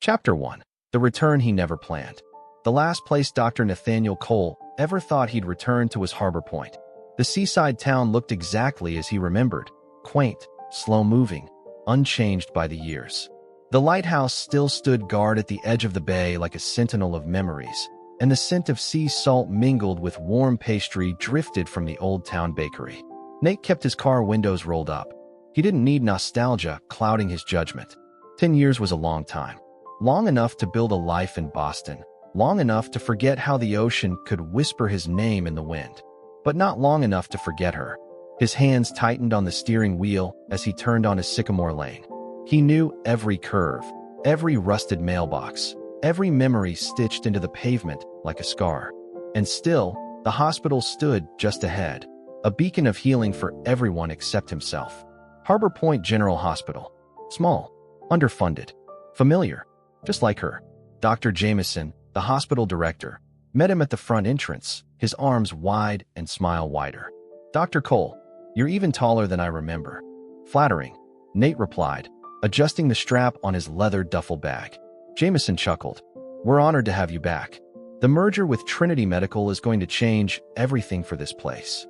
Chapter 1. The Return He Never Planned. The last place Dr. Nathaniel Cole ever thought he'd return to was Harbor Point. The seaside town looked exactly as he remembered, quaint, slow-moving, unchanged by the years. The lighthouse still stood guard at the edge of the bay like a sentinel of memories, and the scent of sea salt mingled with warm pastry drifted from the old town bakery. Nate kept his car windows rolled up. He didn't need nostalgia clouding his judgment. 10 years was a long time. Long enough to build a life in Boston. Long enough to forget how the ocean could whisper his name in the wind. But not long enough to forget her. His hands tightened on the steering wheel as he turned onto Sycamore Lane. He knew every curve, every rusted mailbox, every memory stitched into the pavement like a scar. And still, the hospital stood just ahead, a beacon of healing for everyone except himself. Harbor Point General Hospital. Small, underfunded, familiar, just like her. Dr. Jameson, the hospital director, met him at the front entrance, his arms wide and smile wider. "Dr. Cole, you're even taller than I remember." "Flattering," Nate replied, adjusting the strap on his leather duffel bag. Jameson chuckled. "We're honored to have you back. The merger with Trinity Medical is going to change everything for this place."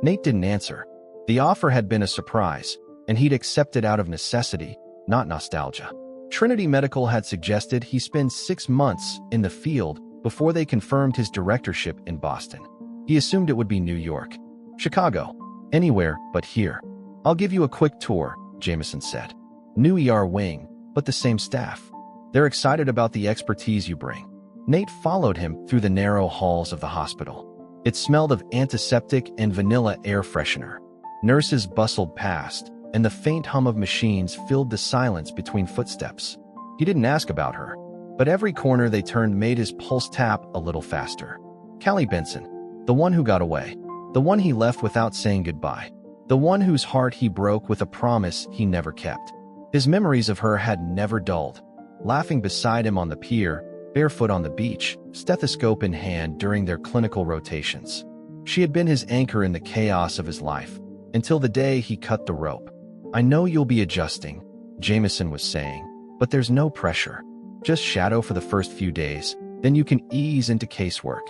Nate didn't answer. The offer had been a surprise, and he'd accepted out of necessity, not nostalgia. Trinity Medical had suggested he spend 6 months in the field before they confirmed his directorship in Boston. He assumed it would be New York, Chicago, anywhere but here. "I'll give you a quick tour," Jameson said. "New ER wing, but the same staff. They're excited about the expertise you bring." Nate followed him through the narrow halls of the hospital. It smelled of antiseptic and vanilla air freshener. Nurses bustled past, and the faint hum of machines filled the silence between footsteps. He didn't ask about her, but every corner they turned made his pulse tap a little faster. Callie Benson, the one who got away, the one he left without saying goodbye, the one whose heart he broke with a promise he never kept. His memories of her had never dulled. Laughing beside him on the pier, barefoot on the beach, stethoscope in hand during their clinical rotations. She had been his anchor in the chaos of his life, until the day he cut the rope. "I know you'll be adjusting," Jameson was saying, "but there's no pressure. Just shadow for the first few days, then you can ease into casework."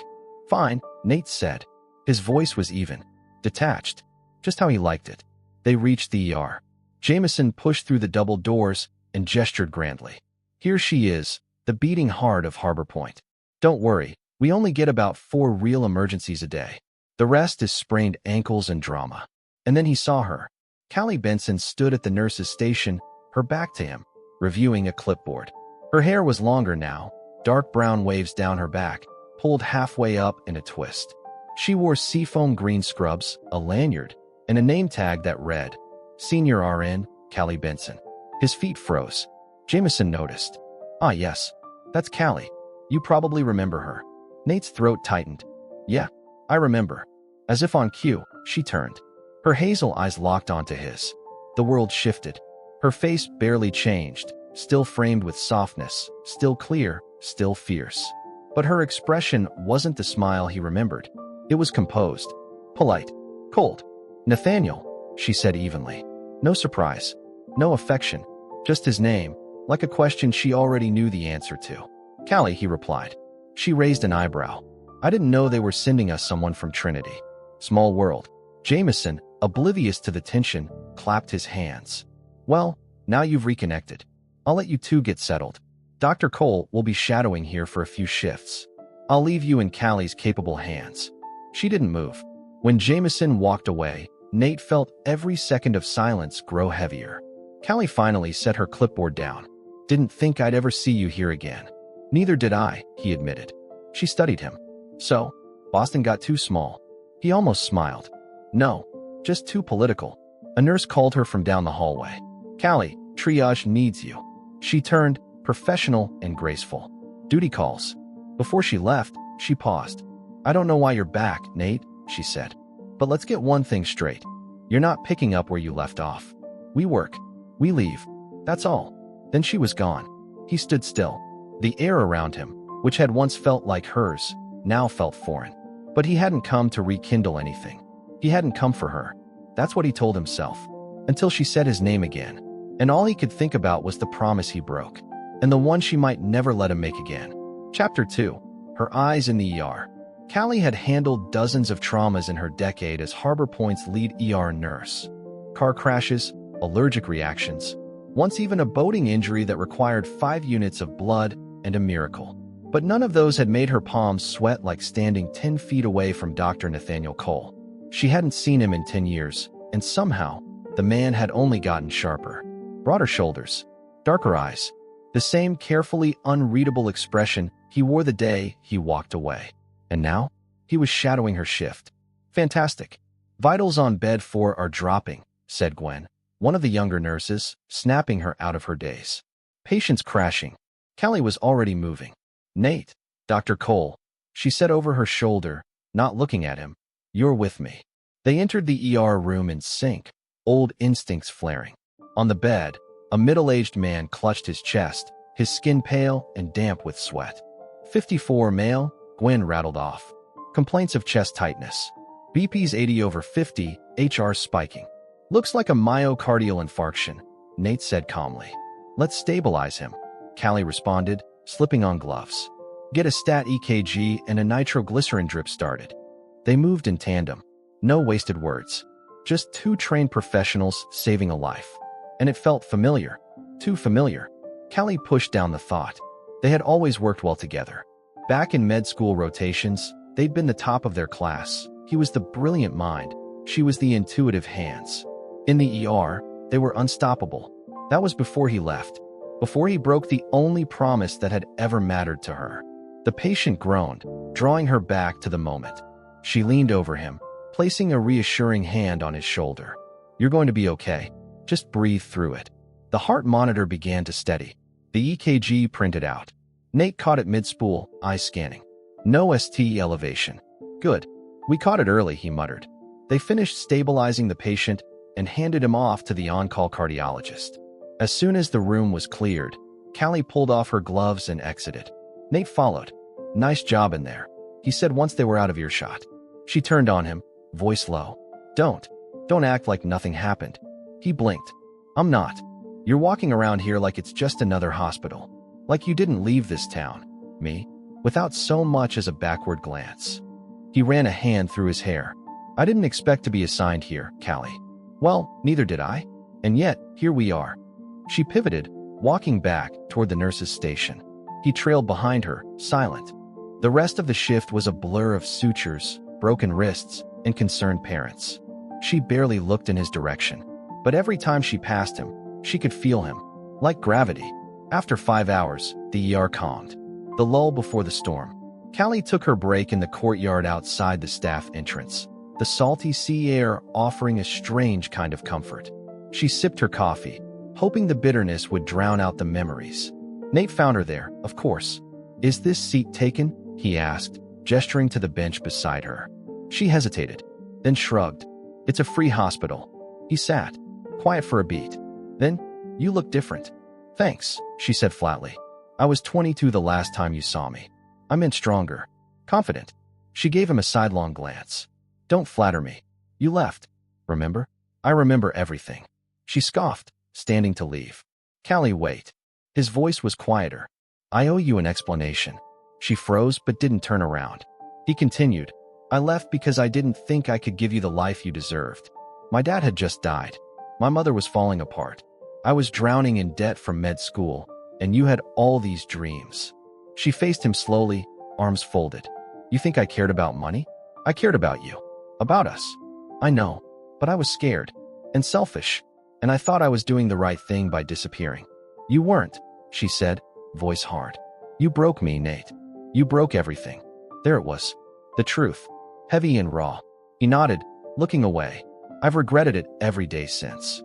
"Fine," Nate said. His voice was even, detached, just how he liked it. They reached the ER. Jameson pushed through the double doors and gestured grandly. "Here she is, the beating heart of Harbor Point. Don't worry, we only get about 4 real emergencies a day. The rest is sprained ankles and drama." And then he saw her. Callie Benson stood at the nurse's station, her back to him, reviewing a clipboard. Her hair was longer now, dark brown waves down her back, pulled halfway up in a twist. She wore seafoam green scrubs, a lanyard, and a name tag that read, "Senior RN, Callie Benson." His feet froze. Jameson noticed. "Ah yes, that's Callie. You probably remember her." Nate's throat tightened. "Yeah, I remember." As if on cue, she turned. Her hazel eyes locked onto his. The world shifted. Her face barely changed, still framed with softness, still clear, still fierce. But her expression wasn't the smile he remembered. It was composed, polite, cold. "Nathaniel," she said evenly. No surprise, no affection, just his name, like a question she already knew the answer to. "Callie," he replied. She raised an eyebrow. "I didn't know they were sending us someone from Trinity." Small world. Jameson, oblivious to the tension, clapped his hands. "Well, now you've reconnected. I'll let you two get settled. Dr. Cole will be shadowing here for a few shifts. I'll leave you in Callie's capable hands." She didn't move. When Jameson walked away, Nate felt every second of silence grow heavier. Callie finally set her clipboard down. "Didn't think I'd ever see you here again." "Neither did I," he admitted. She studied him. "So, Boston got too small." He almost smiled. "No, just too political." A nurse called her from down the hallway. "Callie, triage needs you." She turned, professional and graceful. "Duty calls." Before she left, she paused. "I don't know why you're back, Nate," she said. "But let's get one thing straight. You're not picking up where you left off. We work. We leave. That's all." Then she was gone. He stood still. The air around him, which had once felt like hers, now felt foreign. But he hadn't come to rekindle anything. He hadn't come for her. That's what he told himself. Until she said his name again. And all he could think about was the promise he broke. and the one she might never let him make again. Chapter 2. Her eyes in the ER. Callie had handled dozens of traumas in her decade as Harbor Point's lead ER nurse. Car crashes, allergic reactions, once even a boating injury that required 5 units of blood, and a miracle. But none of those had made her palms sweat like standing 10 feet away from Dr. Nathaniel Cole. She hadn't seen him in 10 years, and somehow, the man had only gotten sharper. Broader shoulders, darker eyes, the same carefully unreadable expression he wore the day he walked away. And now, he was shadowing her shift. Fantastic. Vitals on bed 4 are dropping, said Gwen, one of the younger nurses, snapping her out of her daze. Patients crashing. Callie was already moving. Nate, Dr. Cole, she said over her shoulder, not looking at him. You're with me. They entered the ER room in sync, old instincts flaring. On the bed, a middle-aged man clutched his chest, his skin pale and damp with sweat. 54 male, Gwen rattled off. Complaints of chest tightness. BP's 80/50, HR spiking. Looks like a myocardial infarction, Nate said calmly. Let's stabilize him, Callie responded, slipping on gloves. Get a stat EKG and a nitroglycerin drip started. They moved in tandem. No wasted words. Just 2 trained professionals saving a life. And it felt familiar. Too familiar. Callie pushed down the thought. They had always worked well together. Back in med school rotations, they'd been the top of their class. He was the brilliant mind. She was the intuitive hands. In the ER, they were unstoppable. That was before he left. Before he broke the only promise that had ever mattered to her. The patient groaned, drawing her back to the moment. She leaned over him, placing a reassuring hand on his shoulder. You're going to be okay. Just breathe through it. The heart monitor began to steady. The EKG printed out. Nate caught it mid-spool, eyes scanning. No ST elevation. Good. We caught it early, he muttered. They finished stabilizing the patient and handed him off to the on-call cardiologist. As soon as the room was cleared, Callie pulled off her gloves and exited. Nate followed. Nice job in there, he said once they were out of earshot. She turned on him, voice low. Don't act like nothing happened. He blinked. I'm not. You're walking around here like it's just another hospital. Like you didn't leave this town. Me? Without so much as a backward glance. He ran a hand through his hair. I didn't expect to be assigned here, Callie. Well, neither did I. And yet, here we are. She pivoted, walking back toward the nurse's station. He trailed behind her, silent. The rest of the shift was a blur of sutures, broken wrists, and concerned parents. She barely looked in his direction. But every time she passed him, she could feel him. Like gravity. After 5 hours, the ER calmed. The lull before the storm. Callie took her break in the courtyard outside the staff entrance. The salty sea air offering a strange kind of comfort. She sipped her coffee, hoping the bitterness would drown out the memories. Nate found her there, of course. Is this seat taken? He asked, gesturing to the bench beside her. She hesitated, then shrugged. It's a free hospital. He sat, quiet for a beat. Then, you look different. Thanks, she said flatly. I was 22 the last time you saw me. I meant stronger. Confident. She gave him a sidelong glance. Don't flatter me. You left. Remember? I remember everything. She scoffed, standing to leave. Callie, wait. His voice was quieter. I owe you an explanation. She froze but didn't turn around. He continued. I left because I didn't think I could give you the life you deserved. My dad had just died. My mother was falling apart. I was drowning in debt from med school, and you had all these dreams. She faced him slowly, arms folded. You think I cared about money? I cared about you. About us. I know, but I was scared. And selfish. And I thought I was doing the right thing by disappearing. You weren't, she said, voice hard. You broke me, Nate. You broke everything. There it was. The truth. Heavy and raw. He nodded, looking away. I've regretted it every day since.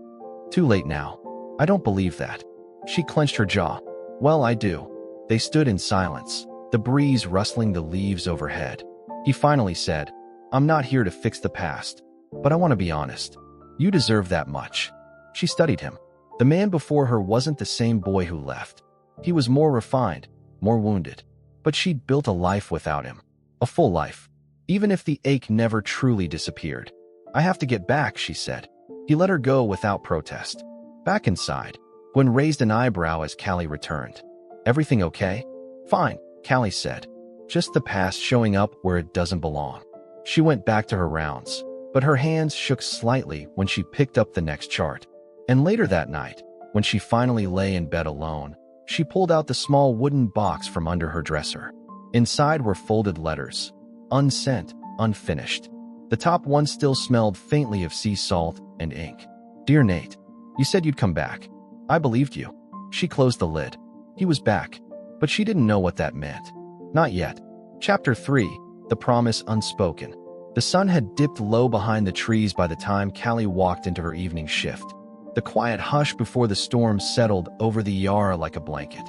Too late now. I don't believe that. She clenched her jaw. Well, I do. They stood in silence, the breeze rustling the leaves overhead. He finally said, I'm not here to fix the past, but I want to be honest. You deserve that much. She studied him. The man before her wasn't the same boy who left. He was more refined, more wounded. But she'd built a life without him. A full life. Even if the ache never truly disappeared. I have to get back, she said. He let her go without protest. Back inside, Gwen raised an eyebrow as Callie returned. Everything okay? Fine, Callie said. Just the past showing up where it doesn't belong. She went back to her rounds, but her hands shook slightly when she picked up the next chart. And later that night, when she finally lay in bed alone, she pulled out the small wooden box from under her dresser. Inside were folded letters, unsent, unfinished. The top one still smelled faintly of sea salt and ink. Dear Nate, you said you'd come back. I believed you. She closed the lid. He was back, but she didn't know what that meant. Not yet. Chapter 3, The Promise Unspoken. The sun had dipped low behind the trees by the time Callie walked into her evening shift. The quiet hush before the storm settled over the yard like a blanket.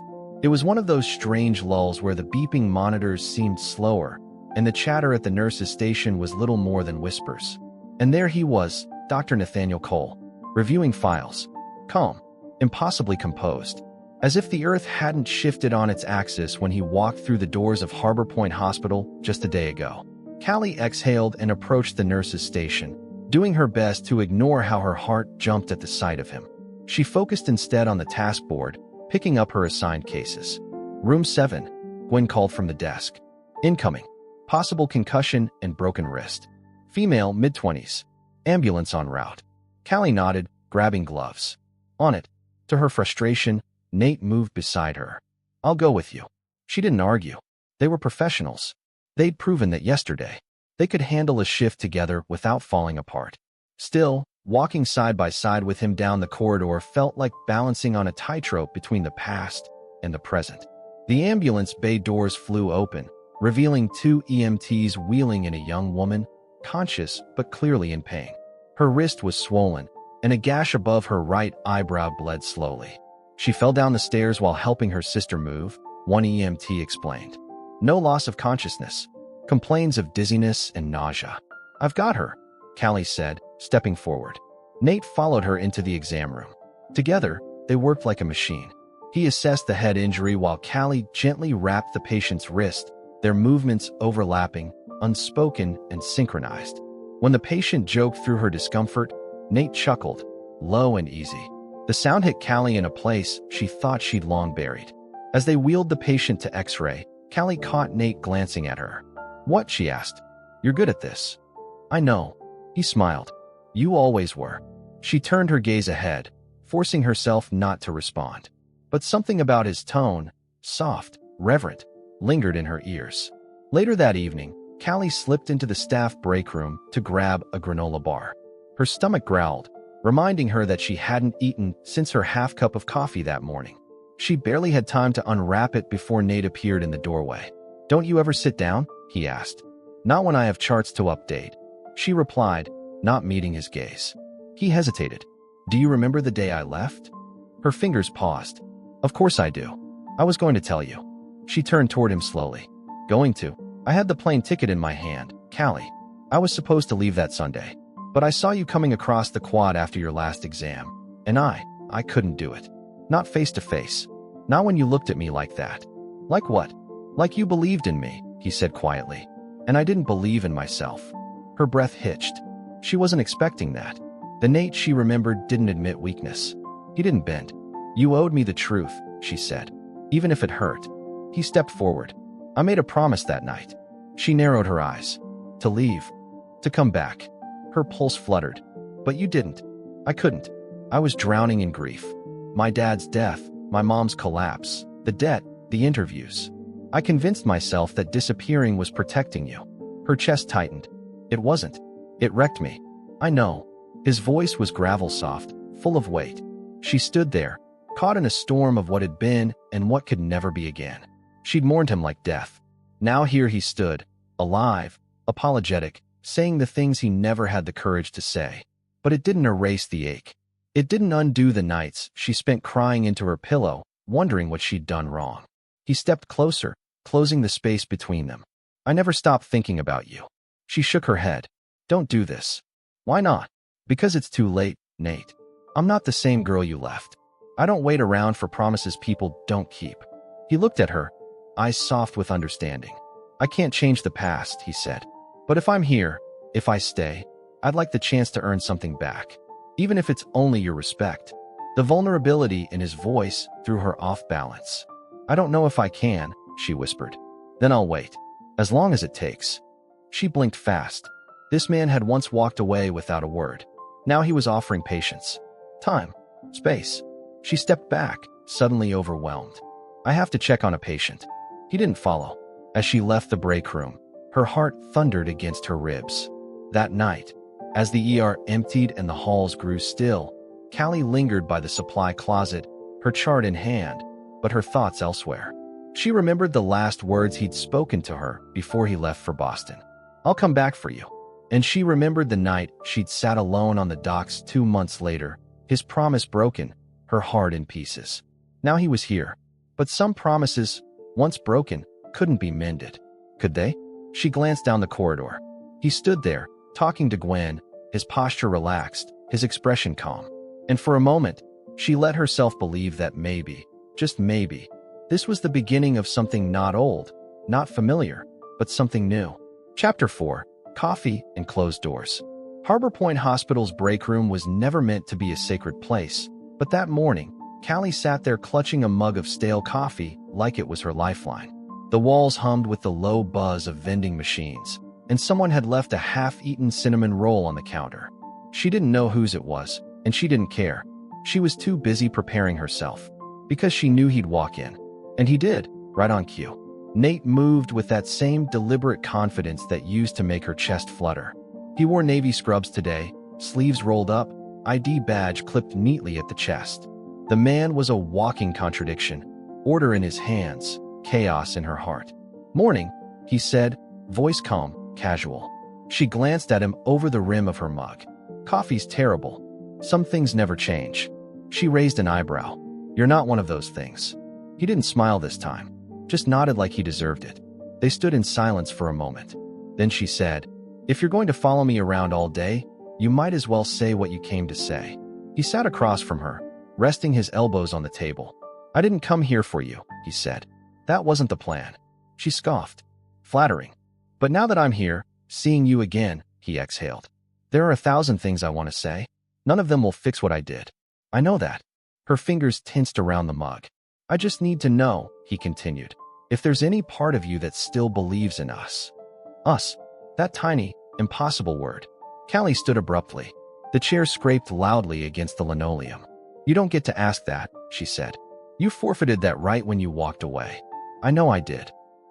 It was one of those strange lulls where the beeping monitors seemed slower, and the chatter at the nurse's station was little more than whispers. And there he was, Dr. Nathaniel Cole, reviewing files. Calm, impossibly composed, as if the earth hadn't shifted on its axis when he walked through the doors of Harbor Point Hospital just a day ago. Callie exhaled and approached the nurse's station, doing her best to ignore how her heart jumped at the sight of him. She focused instead on the task board, picking up her assigned cases. Room 7, Gwen called from the desk. Incoming. Possible concussion and broken wrist. Female, mid-20s. Ambulance en route. Callie nodded, grabbing gloves. On it. To her frustration, Nate moved beside her. I'll go with you. She didn't argue. They were professionals. They'd proven that yesterday. They could handle a shift together without falling apart. Still, walking side by side with him down the corridor felt like balancing on a tightrope between the past and the present. The ambulance bay doors flew open, revealing 2 EMTs wheeling in a young woman, conscious but clearly in pain. Her wrist was swollen, and a gash above her right eyebrow bled slowly. She fell down the stairs while helping her sister move, one EMT explained. No loss of consciousness. Complains of dizziness and nausea. I've got her, Callie said, stepping forward. Nate followed her into the exam room. Together, they worked like a machine. He assessed the head injury while Callie gently wrapped the patient's wrist, their movements overlapping, unspoken and synchronized. When the patient joked through her discomfort, Nate chuckled, low and easy. The sound hit Callie in a place she thought she'd long buried. As they wheeled the patient to X-ray, Callie caught Nate glancing at her. What? She asked. You're good at this. I know. He smiled. You always were. She turned her gaze ahead, forcing herself not to respond. But something about his tone, soft, reverent, lingered in her ears. Later that evening, Callie slipped into the staff break room to grab a granola bar. Her stomach growled, reminding her that she hadn't eaten since her half cup of coffee that morning. She barely had time to unwrap it before Nate appeared in the doorway. Don't you ever sit down? He asked. Not when I have charts to update, she replied, not meeting his gaze. He hesitated. Do you remember the day I left? Her fingers paused. Of course I do. I was going to tell you. She turned toward him slowly. Going to? I had the plane ticket in my hand, Callie. I was supposed to leave that Sunday. But I saw you coming across the quad after your last exam. And I couldn't do it. Not face to face. Not when you looked at me like that. Like what? Like you believed in me, he said quietly. And I didn't believe in myself. Her breath hitched. She wasn't expecting that. The Nate she remembered didn't admit weakness. He didn't bend. You owed me the truth, she said. Even if it hurt. He stepped forward. I made a promise that night. She narrowed her eyes. To leave. To come back. Her pulse fluttered. But you didn't. I couldn't. I was drowning in grief. My dad's death, my mom's collapse, the debt, the interviews. I convinced myself that disappearing was protecting you. Her chest tightened. It wasn't. It wrecked me. I know. His voice was gravel soft, full of weight. She stood there, caught in a storm of what had been and what could never be again. She'd mourned him like death. Now here he stood, alive, apologetic, saying the things he never had the courage to say. But it didn't erase the ache. It didn't undo the nights she spent crying into her pillow, wondering what she'd done wrong. He stepped closer, closing the space between them. I never stopped thinking about you. She shook her head. Don't do this. Why not? Because it's too late, Nate. I'm not the same girl you left. I don't wait around for promises people don't keep. He looked at her, eyes soft with understanding. I can't change the past, he said. But if I'm here, if I stay, I'd like the chance to earn something back. Even if it's only your respect. The vulnerability in his voice threw her off balance. I don't know if I can, she whispered. Then I'll wait. As long as it takes. She blinked fast. This man had once walked away without a word. Now he was offering patience. Time. Space. She stepped back, suddenly overwhelmed. I have to check on a patient. He didn't follow. As she left the break room, her heart thundered against her ribs. That night, as the ER emptied and the halls grew still, Callie lingered by the supply closet, her chart in hand, but her thoughts elsewhere. She remembered the last words he'd spoken to her before he left for Boston. I'll come back for you. And she remembered the night she'd sat alone on the docks 2 months later, his promise broken, her heart in pieces. Now he was here. But some promises, once broken, couldn't be mended. Could they? She glanced down the corridor. He stood there, talking to Gwen, his posture relaxed, his expression calm. And for a moment, she let herself believe that maybe, just maybe, this was the beginning of something not old, not familiar, but something new. Chapter 4. Coffee and Closed Doors. Harbor Point Hospital's break room was never meant to be a sacred place, but that morning, Callie sat there clutching a mug of stale coffee like it was her lifeline. The walls hummed with the low buzz of vending machines, and someone had left a half-eaten cinnamon roll on the counter. She didn't know whose it was, and she didn't care. She was too busy preparing herself, because she knew he'd walk in. And he did, right on cue. Nate moved with that same deliberate confidence that used to make her chest flutter. He wore navy scrubs today, sleeves rolled up, ID badge clipped neatly at the chest. The man was a walking contradiction, order in his hands, chaos in her heart. Morning, he said, voice calm, casual. She glanced at him over the rim of her mug. Coffee's terrible. Some things never change. She raised an eyebrow. You're not one of those things. He didn't smile this time, just nodded like he deserved it. They stood in silence for a moment. Then she said, if you're going to follow me around all day, you might as well say what you came to say. He sat across from her, resting his elbows on the table. I didn't come here for you, he said. That wasn't the plan. She scoffed. Flattering. But now that I'm here, seeing you again, he exhaled. There are 1,000 things I want to say. None of them will fix what I did. I know that. Her fingers tensed around the mug. I just need to know, he continued, if there's any part of you that still believes in us. Us. That tiny, impossible word. Callie stood abruptly. The chair scraped loudly against the linoleum. You don't get to ask that, she said. You forfeited that right when you walked away. I know I did.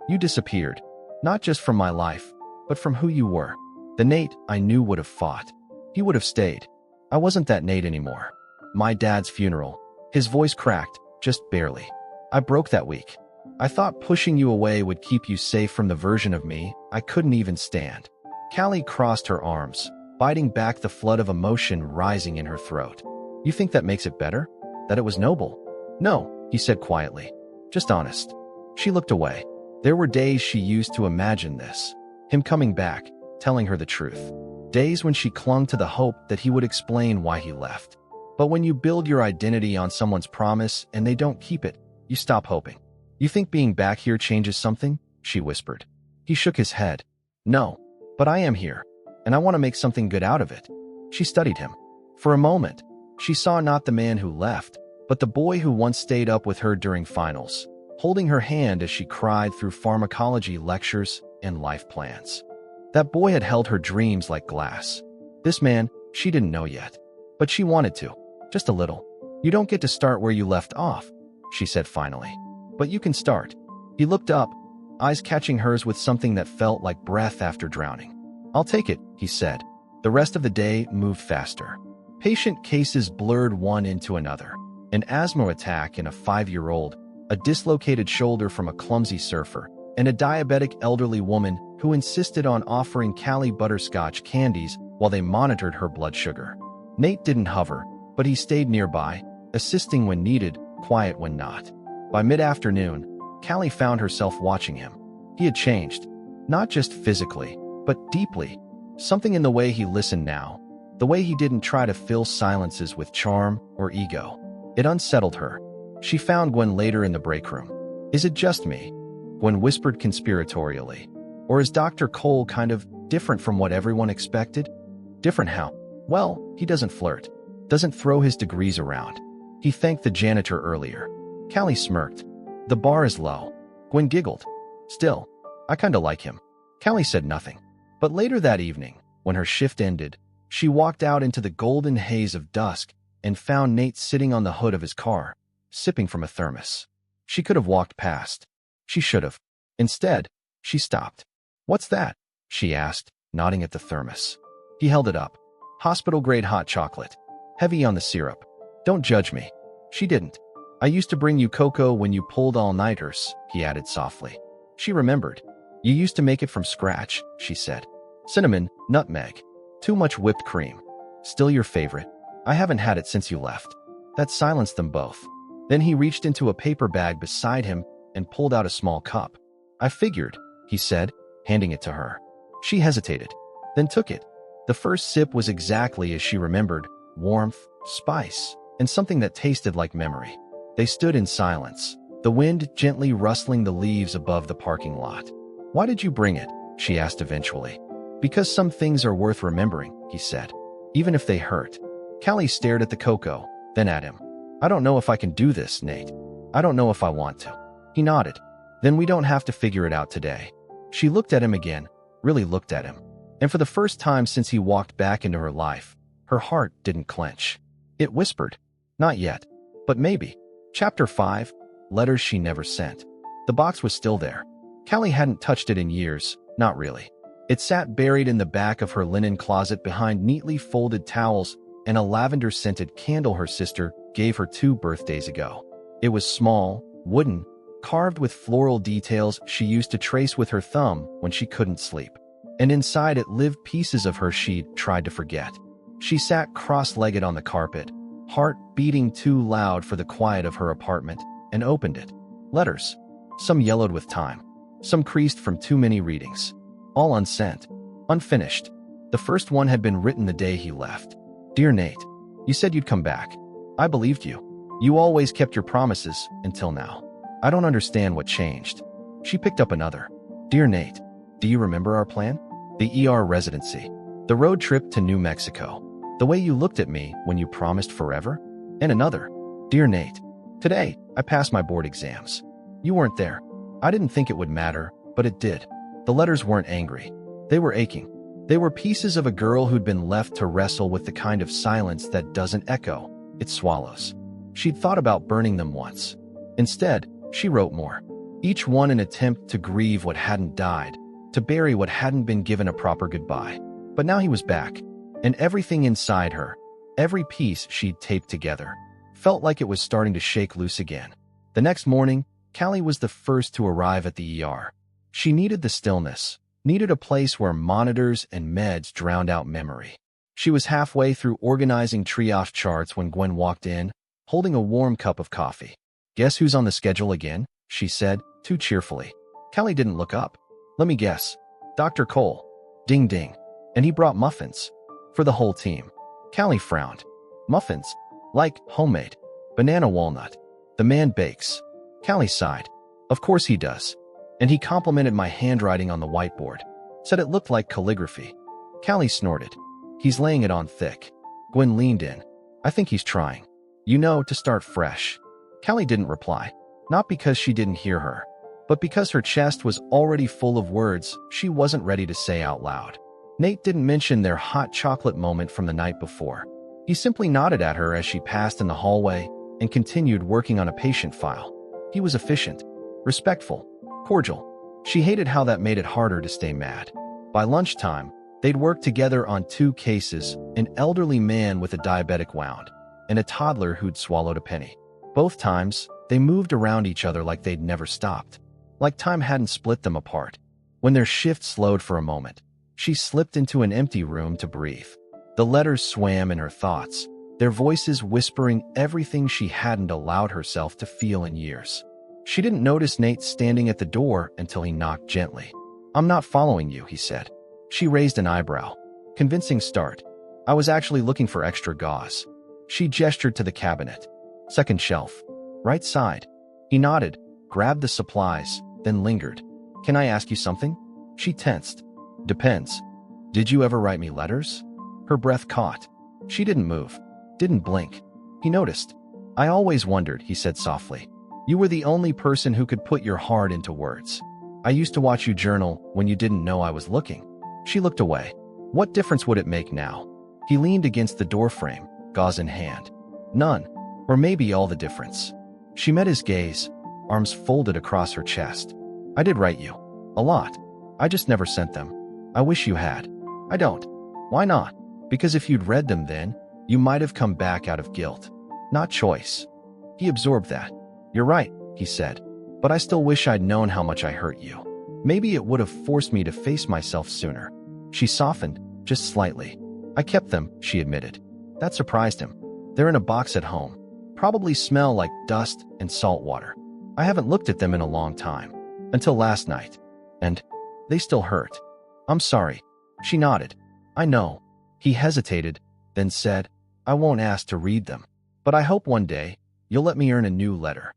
You disappeared. Not just from my life, but from who you were. The Nate I knew would have fought. He would have stayed. I wasn't that Nate anymore. My dad's funeral. His voice cracked, just barely. I broke that week. I thought pushing you away would keep you safe from the version of me I couldn't even stand. Callie crossed her arms, biting back the flood of emotion rising in her throat. You think that makes it better? That it was noble? No, he said quietly. Just honest. She looked away. There were days she used to imagine this. Him coming back, telling her the truth. Days when she clung to the hope that he would explain why he left. But when you build your identity on someone's promise and they don't keep it, you stop hoping. You think being back here changes something? She whispered. He shook his head. No, but I am here, and I want to make something good out of it. She studied him. For a moment, she saw not the man who left, but the boy who once stayed up with her during finals, holding her hand as she cried through pharmacology lectures and life plans. That boy had held her dreams like glass. This man, she didn't know yet, but she wanted to, just a little. You don't get to start where you left off, she said finally. But you can start. He looked up, eyes catching hers with something that felt like breath after drowning. I'll take it, he said. The rest of the day moved faster. Patient cases blurred one into another. An asthma attack in a 5-year-old, a dislocated shoulder from a clumsy surfer, and a diabetic elderly woman who insisted on offering Callie butterscotch candies while they monitored her blood sugar. Nate didn't hover, but he stayed nearby, assisting when needed, quiet when not. By mid-afternoon, Callie found herself watching him. He had changed, not just physically, but deeply. Something in the way he listened now, the way he didn't try to fill silences with charm or ego. It unsettled her. She found Gwen later in the break room. Is it just me? Gwen whispered conspiratorially. Or is Dr. Cole kind of different from what everyone expected? Different how? Well, he doesn't flirt, doesn't throw his degrees around. He thanked the janitor earlier. Callie smirked. The bar is low. Gwen giggled. Still, I kinda like him. Callie said nothing. But later that evening, when her shift ended, she walked out into the golden haze of dusk and found Nate sitting on the hood of his car, sipping from a thermos. She could have walked past. She should have. Instead, she stopped. What's that? She asked, nodding at the thermos. He held it up. Hospital-grade hot chocolate. Heavy on the syrup. Don't judge me. She didn't. I used to bring you cocoa when you pulled all-nighters, he added softly. She remembered. You used to make it from scratch, she said. Cinnamon, nutmeg. Too much whipped cream. Still your favorite. I haven't had it since you left. That silenced them both. Then he reached into a paper bag beside him and pulled out a small cup. I figured, he said, handing it to her. She hesitated, then took it. The first sip was exactly as she remembered, warmth, spice, and something that tasted like memory. They stood in silence, the wind gently rustling the leaves above the parking lot. Why did you bring it? She asked eventually. Because some things are worth remembering, he said, even if they hurt. Callie stared at the cocoa, then at him. I don't know if I can do this, Nate. I don't know if I want to. He nodded. Then we don't have to figure it out today. She looked at him again, really looked at him. And for the first time since he walked back into her life, her heart didn't clench. It whispered, not yet, but maybe. Chapter 5, Letters She Never Sent. The box was still there. Callie hadn't touched it in years, not really. It sat buried in the back of her linen closet behind neatly folded towels and a lavender-scented candle her sister gave her 2 birthdays ago. It was small, wooden, carved with floral details she used to trace with her thumb when she couldn't sleep. And inside it lived pieces of her she'd tried to forget. She sat cross-legged on the carpet, heart beating too loud for the quiet of her apartment, and opened it. Letters. Some yellowed with time. Some creased from too many readings. All unsent. Unfinished. The first one had been written the day he left. Dear Nate, you said you'd come back. I believed you. You always kept your promises, until now. I don't understand what changed. She picked up another. Dear Nate, do you remember our plan? The ER residency. The road trip to New Mexico. The way you looked at me when you promised forever? And another. Dear Nate, today, I passed my board exams. You weren't there. I didn't think it would matter, but it did. The letters weren't angry. They were aching. They were pieces of a girl who'd been left to wrestle with the kind of silence that doesn't echo, it swallows. She'd thought about burning them once. Instead, she wrote more. Each one an attempt to grieve what hadn't died, to bury what hadn't been given a proper goodbye. But now he was back, and everything inside her, every piece she'd taped together, felt like it was starting to shake loose again. The next morning, Callie was the first to arrive at the ER. She needed the stillness, needed a place where monitors and meds drowned out memory. She was halfway through organizing triage charts when Gwen walked in, holding a warm cup of coffee. Guess who's on the schedule again? She said, too cheerfully. Callie didn't look up. Let me guess. Dr. Cole. Ding ding. And he brought muffins. For the whole team. Callie frowned. Muffins? Like homemade. Banana walnut. The man bakes. Callie sighed. Of course he does. And he complimented my handwriting on the whiteboard. Said it looked like calligraphy. Callie snorted. He's laying it on thick. Gwen leaned in. I think he's trying. You know, to start fresh. Callie didn't reply. Not because she didn't hear her, but because her chest was already full of words she wasn't ready to say out loud. Nate didn't mention their hot chocolate moment from the night before. He simply nodded at her as she passed in the hallway and continued working on a patient file. He was efficient, respectful, cordial. She hated how that made it harder to stay mad. By lunchtime, they'd worked together on 2 cases, an elderly man with a diabetic wound, and a toddler who'd swallowed a penny. Both times, they moved around each other like they'd never stopped, like time hadn't split them apart. When their shift slowed for a moment, she slipped into an empty room to breathe. The letters swam in her thoughts, their voices whispering everything she hadn't allowed herself to feel in years. She didn't notice Nate standing at the door until he knocked gently. I'm not following you, he said. She raised an eyebrow. Convincing start. I was actually looking for extra gauze. She gestured to the cabinet. Second shelf. Right side. He nodded, grabbed the supplies, then lingered. Can I ask you something? She tensed. Depends. Did you ever write me letters? Her breath caught. She didn't move. Didn't blink. He noticed. I always wondered, he said softly. You were the only person who could put your heart into words. I used to watch you journal when you didn't know I was looking." She looked away. What difference would it make now? He leaned against the doorframe, gauze in hand. None. Or maybe all the difference. She met his gaze, arms folded across her chest. "I did write you. A lot. I just never sent them. I wish you had." "I don't." "Why not?" "Because if you'd read them then, you might have come back out of guilt, not choice." He absorbed that. "You're right," he said. "But I still wish I'd known how much I hurt you. Maybe it would have forced me to face myself sooner." She softened, just slightly. "I kept them," she admitted. That surprised him. "They're in a box at home. Probably smell like dust and salt water. I haven't looked at them in a long time. Until last night. And they still hurt." "I'm sorry." She nodded. "I know." He hesitated, then said, "I won't ask to read them. But I hope one day you'll let me earn a new letter."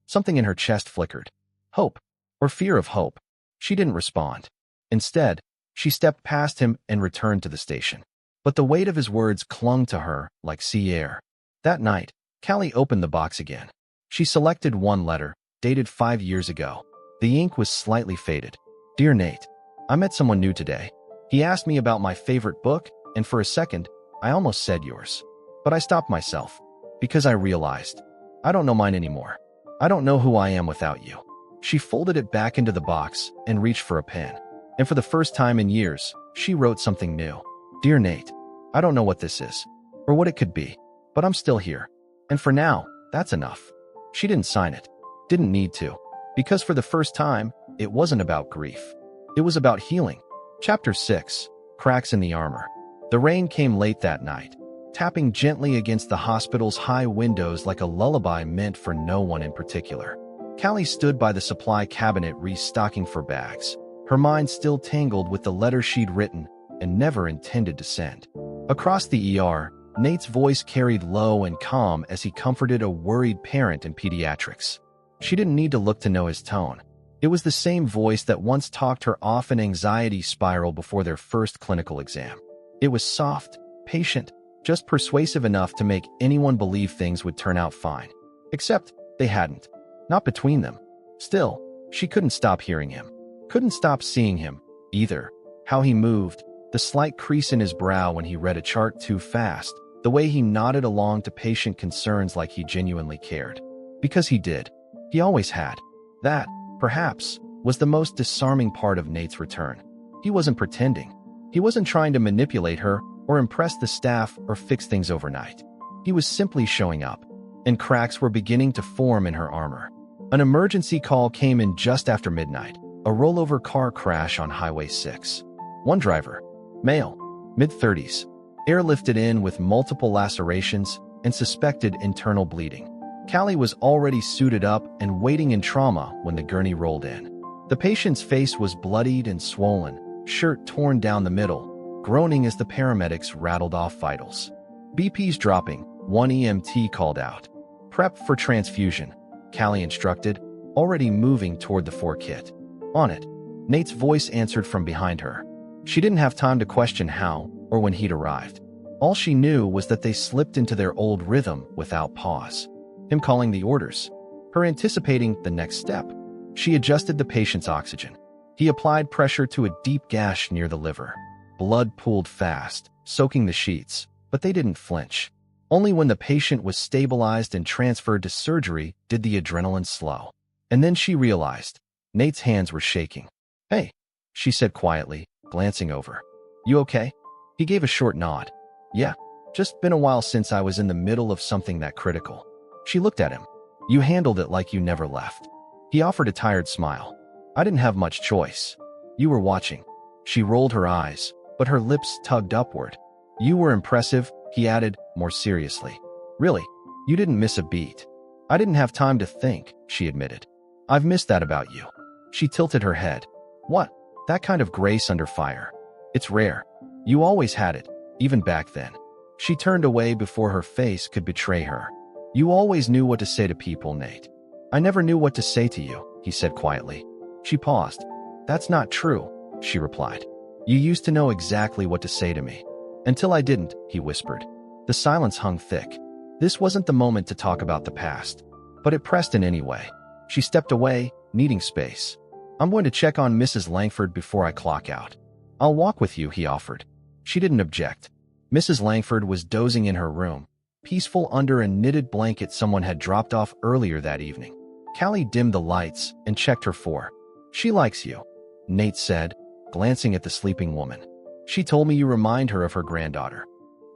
Something in her chest flickered. Hope. Or fear of hope. She didn't respond. Instead, she stepped past him and returned to the station. But the weight of his words clung to her like sea air. That night, Callie opened the box again. She selected one letter, dated 5 years ago. The ink was slightly faded. "Dear Nate, I met someone new today. He asked me about my favorite book, and for a second, I almost said yours. But I stopped myself. Because I realized, I don't know mine anymore. I don't know who I am without you." She folded it back into the box and reached for a pen. And for the first time in years, she wrote something new. "Dear Nate, I don't know what this is, or what it could be, but I'm still here. And for now, that's enough." She didn't sign it. Didn't need to. Because for the first time, it wasn't about grief. It was about healing. Chapter 6. Cracks in the Armor. The rain came late that night, tapping gently against the hospital's high windows like a lullaby meant for no one in particular. Callie stood by the supply cabinet restocking for bags, her mind still tangled with the letter she'd written and never intended to send. Across the ER, Nate's voice carried low and calm as he comforted a worried parent in pediatrics. She didn't need to look to know his tone. It was the same voice that once talked her off an anxiety spiral before their first clinical exam. It was soft, patient, just persuasive enough to make anyone believe things would turn out fine. Except they hadn't. Not between them. Still, she couldn't stop hearing him. Couldn't stop seeing him, either. How he moved, the slight crease in his brow when he read a chart too fast, the way he nodded along to patient concerns like he genuinely cared. Because he did. He always had. That, perhaps, was the most disarming part of Nate's return. He wasn't pretending. He wasn't trying to manipulate her or impress the staff or fix things overnight. He was simply showing up, and cracks were beginning to form in her armor. An emergency call came in just after midnight, a rollover car crash on Highway 6. One driver, male, mid-30s, airlifted in with multiple lacerations and suspected internal bleeding. Callie was already suited up and waiting in trauma when the gurney rolled in. The patient's face was bloodied and swollen, shirt torn down the middle, groaning as the paramedics rattled off vitals. BP's dropping, one EMT called out. "Prep for transfusion," Callie instructed, already moving toward the 4 kit. "On it." Nate's voice answered from behind her. She didn't have time to question how or when he'd arrived. All she knew was that they slipped into their old rhythm without pause. Him calling the orders, her anticipating the next step. She adjusted the patient's oxygen. He applied pressure to a deep gash near the liver. Blood pooled fast, soaking the sheets, but they didn't flinch. Only when the patient was stabilized and transferred to surgery did the adrenaline slow. And then she realized Nate's hands were shaking. "Hey," she said quietly, glancing over. "You okay?" He gave a short nod. "Yeah, just been a while since I was in the middle of something that critical." She looked at him. "You handled it like you never left." He offered a tired smile. "I didn't have much choice. You were watching." She rolled her eyes, but her lips tugged upward. "You were impressive," he added, more seriously. "Really, you didn't miss a beat." "I didn't have time to think," she admitted. "I've missed that about you." She tilted her head. "What? That kind of grace under fire. It's rare. You always had it, even back then." She turned away before her face could betray her. "You always knew what to say to people, Nate." "I never knew what to say to you," he said quietly. She paused. "That's not true," she replied. "You used to know exactly what to say to me." "Until I didn't," he whispered. The silence hung thick. This wasn't the moment to talk about the past, but it pressed in anyway. She stepped away, needing space. I'm going to check on Mrs. Langford before I clock out. I'll walk with you, he offered. She didn't object. Mrs. Langford was dozing in her room, peaceful under a knitted blanket someone had dropped off earlier that evening. Callie dimmed the lights and checked her for. She likes you, Nate said, glancing at the sleeping woman. She told me you remind her of her granddaughter.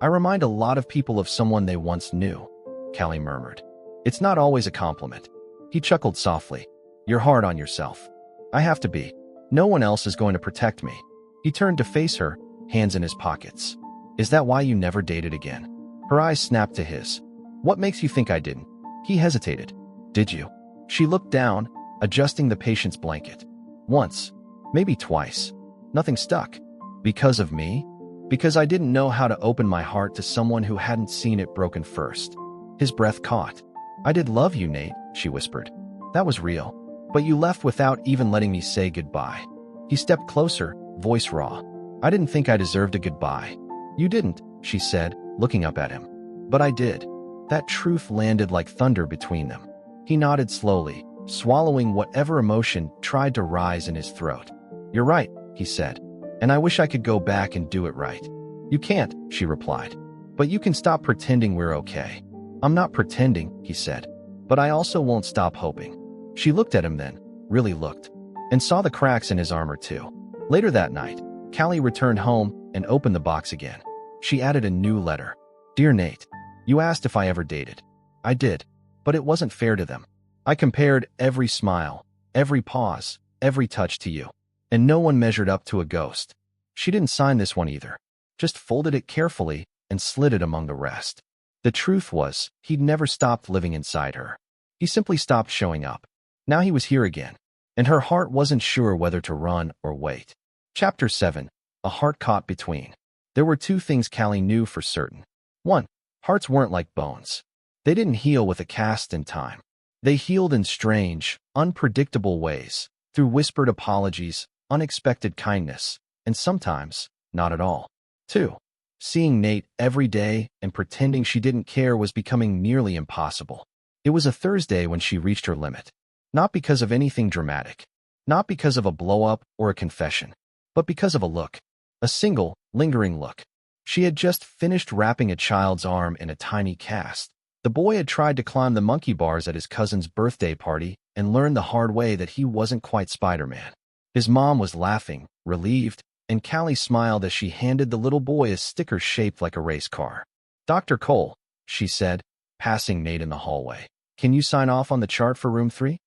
I remind a lot of people of someone they once knew, Callie murmured. It's not always a compliment. He chuckled softly. You're hard on yourself. I have to be. No one else is going to protect me. He turned to face her, hands in his pockets. Is that why you never dated again? Her eyes snapped to his. What makes you think I didn't? He hesitated. Did you? She looked down, adjusting the patient's blanket. Once. Maybe twice. Nothing stuck. Because of me? Because I didn't know how to open my heart to someone who hadn't seen it broken first. His breath caught. I did love you, Nate, she whispered. That was real. But you left without even letting me say goodbye. He stepped closer, voice raw. I didn't think I deserved a goodbye. You didn't, she said, looking up at him. But I did. That truth landed like thunder between them. He nodded slowly, swallowing whatever emotion tried to rise in his throat. You're right, he said. And I wish I could go back and do it right. You can't, she replied. But you can stop pretending we're okay. I'm not pretending, he said. But I also won't stop hoping. She looked at him then, really looked, and saw the cracks in his armor too. Later that night, Callie returned home and opened the box again. She added a new letter. Dear Nate, you asked if I ever dated. I did, but it wasn't fair to them. I compared every smile, every pause, every touch to you, and no one measured up to a ghost. She didn't sign this one either, just folded it carefully and slid it among the rest. The truth was, he'd never stopped living inside her. He simply stopped showing up. Now he was here again, and her heart wasn't sure whether to run or wait. Chapter 7. A Heart Caught Between. There were two things Callie knew for certain. 1. Hearts weren't like bones. They didn't heal with a cast in time. They healed in strange, unpredictable ways, through whispered apologies, unexpected kindness, and sometimes, not at all. 2. Seeing Nate every day and pretending she didn't care was becoming nearly impossible. It was a Thursday when she reached her limit. Not because of anything dramatic, not because of a blow-up or a confession, but because of a look. A single, lingering look. She had just finished wrapping a child's arm in a tiny cast. The boy had tried to climb the monkey bars at his cousin's birthday party and learned the hard way that he wasn't quite Spider-Man. His mom was laughing, relieved, and Callie smiled as she handed the little boy a sticker shaped like a race car. Dr. Cole, she said, passing Nate in the hallway. Can you sign off on the chart for room 3?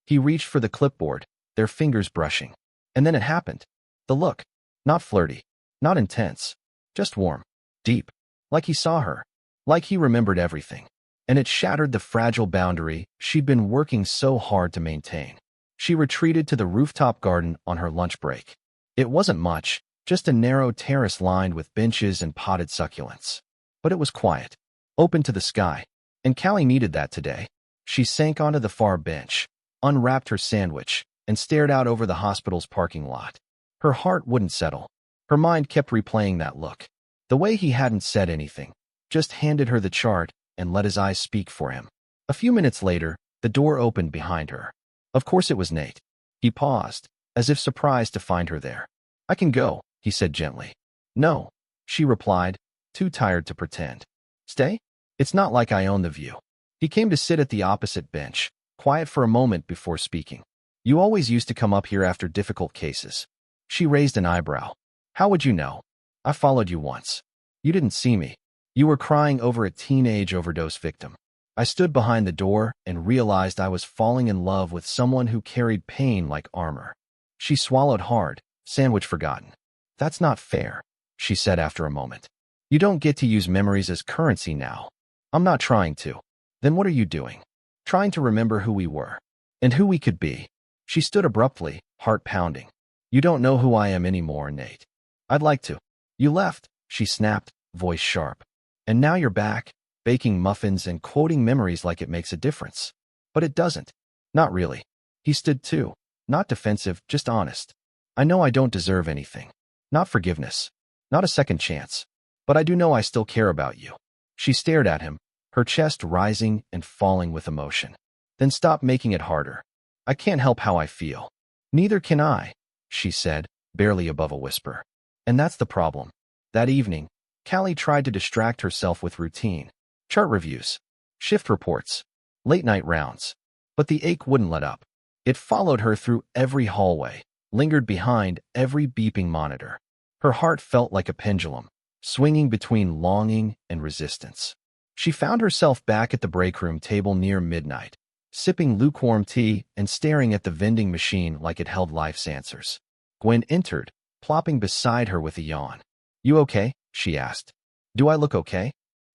He reached for the clipboard, their fingers brushing. And then it happened. The look. Not flirty. Not intense. Just warm. Deep. Like he saw her. Like he remembered everything. And it shattered the fragile boundary she'd been working so hard to maintain. She retreated to the rooftop garden on her lunch break. It wasn't much, just a narrow terrace lined with benches and potted succulents. But it was quiet. Open to the sky. And Callie needed that today. She sank onto the far bench, unwrapped her sandwich, and stared out over the hospital's parking lot. Her heart wouldn't settle. Her mind kept replaying that look. The way he hadn't said anything, just handed her the chart and let his eyes speak for him. A few minutes later, the door opened behind her. Of course it was Nate. He paused, as if surprised to find her there. I can go, he said gently. No, she replied, too tired to pretend. Stay? It's not like I own the view. He came to sit at the opposite bench, quiet for a moment before speaking. You always used to come up here after difficult cases. She raised an eyebrow. How would you know? I followed you once. You didn't see me. You were crying over a teenage overdose victim. I stood behind the door and realized I was falling in love with someone who carried pain like armor. She swallowed hard, sandwich forgotten. That's not fair, she said after a moment. You don't get to use memories as currency now. I'm not trying to. Then what are you doing? Trying to remember who we were. And who we could be. She stood abruptly, heart pounding. You don't know who I am anymore, Nate. I'd like to. You left, she snapped, voice sharp. And now you're back, baking muffins and quoting memories like it makes a difference. But it doesn't. Not really. He stood too. Not defensive, just honest. I know I don't deserve anything. Not forgiveness. Not a second chance. But I do know I still care about you. She stared at him, her chest rising and falling with emotion. Then stop making it harder. I can't help how I feel. Neither can I, she said, barely above a whisper. And that's the problem. That evening, Callie tried to distract herself with routine, chart reviews, shift reports, late-night rounds. But the ache wouldn't let up. It followed her through every hallway, lingered behind every beeping monitor. Her heart felt like a pendulum, swinging between longing and resistance. She found herself back at the break room table near midnight, sipping lukewarm tea and staring at the vending machine like it held life's answers. Gwen entered, plopping beside her with a yawn. You okay? She asked. Do I look okay?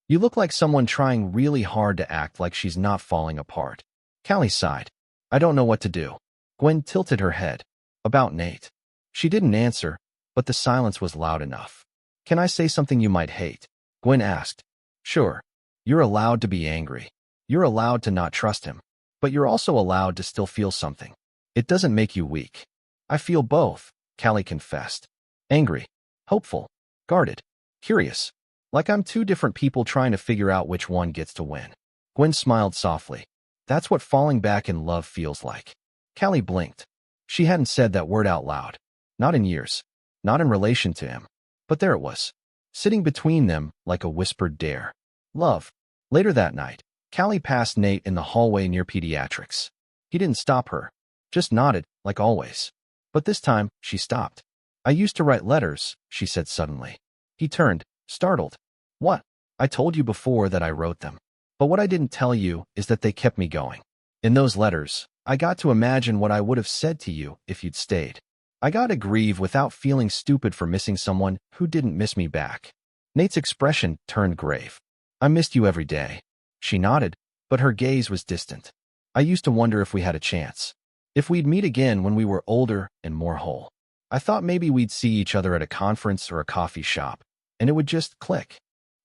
You look like someone trying really hard to act like she's not falling apart. Callie sighed. I don't know what to do. Gwen tilted her head. About Nate. She didn't answer, but the silence was loud enough. Can I say something you might hate? Gwen asked. Sure. You're allowed to be angry. You're allowed to not trust him. But you're also allowed to still feel something. It doesn't make you weak. I feel both, Callie confessed. Angry, hopeful, guarded, curious. Like I'm two different people trying to figure out which one gets to win. Gwen smiled softly. That's what falling back in love feels like. Callie blinked. She hadn't said that word out loud. Not in years. Not in relation to him. But there it was, sitting between them like a whispered dare. Love. Later that night, Callie passed Nate in the hallway near pediatrics. He didn't stop her, just nodded, like always. But this time, she stopped. I used to write letters, she said suddenly. He turned, startled. What? I told you before that I wrote them. But what I didn't tell you is that they kept me going. In those letters, I got to imagine what I would have said to you if you'd stayed. I got to grieve without feeling stupid for missing someone who didn't miss me back. Nate's expression turned grave. I missed you every day. She nodded, but her gaze was distant. I used to wonder if we had a chance. If we'd meet again when we were older and more whole. I thought maybe we'd see each other at a conference or a coffee shop, and it would just click.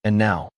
And now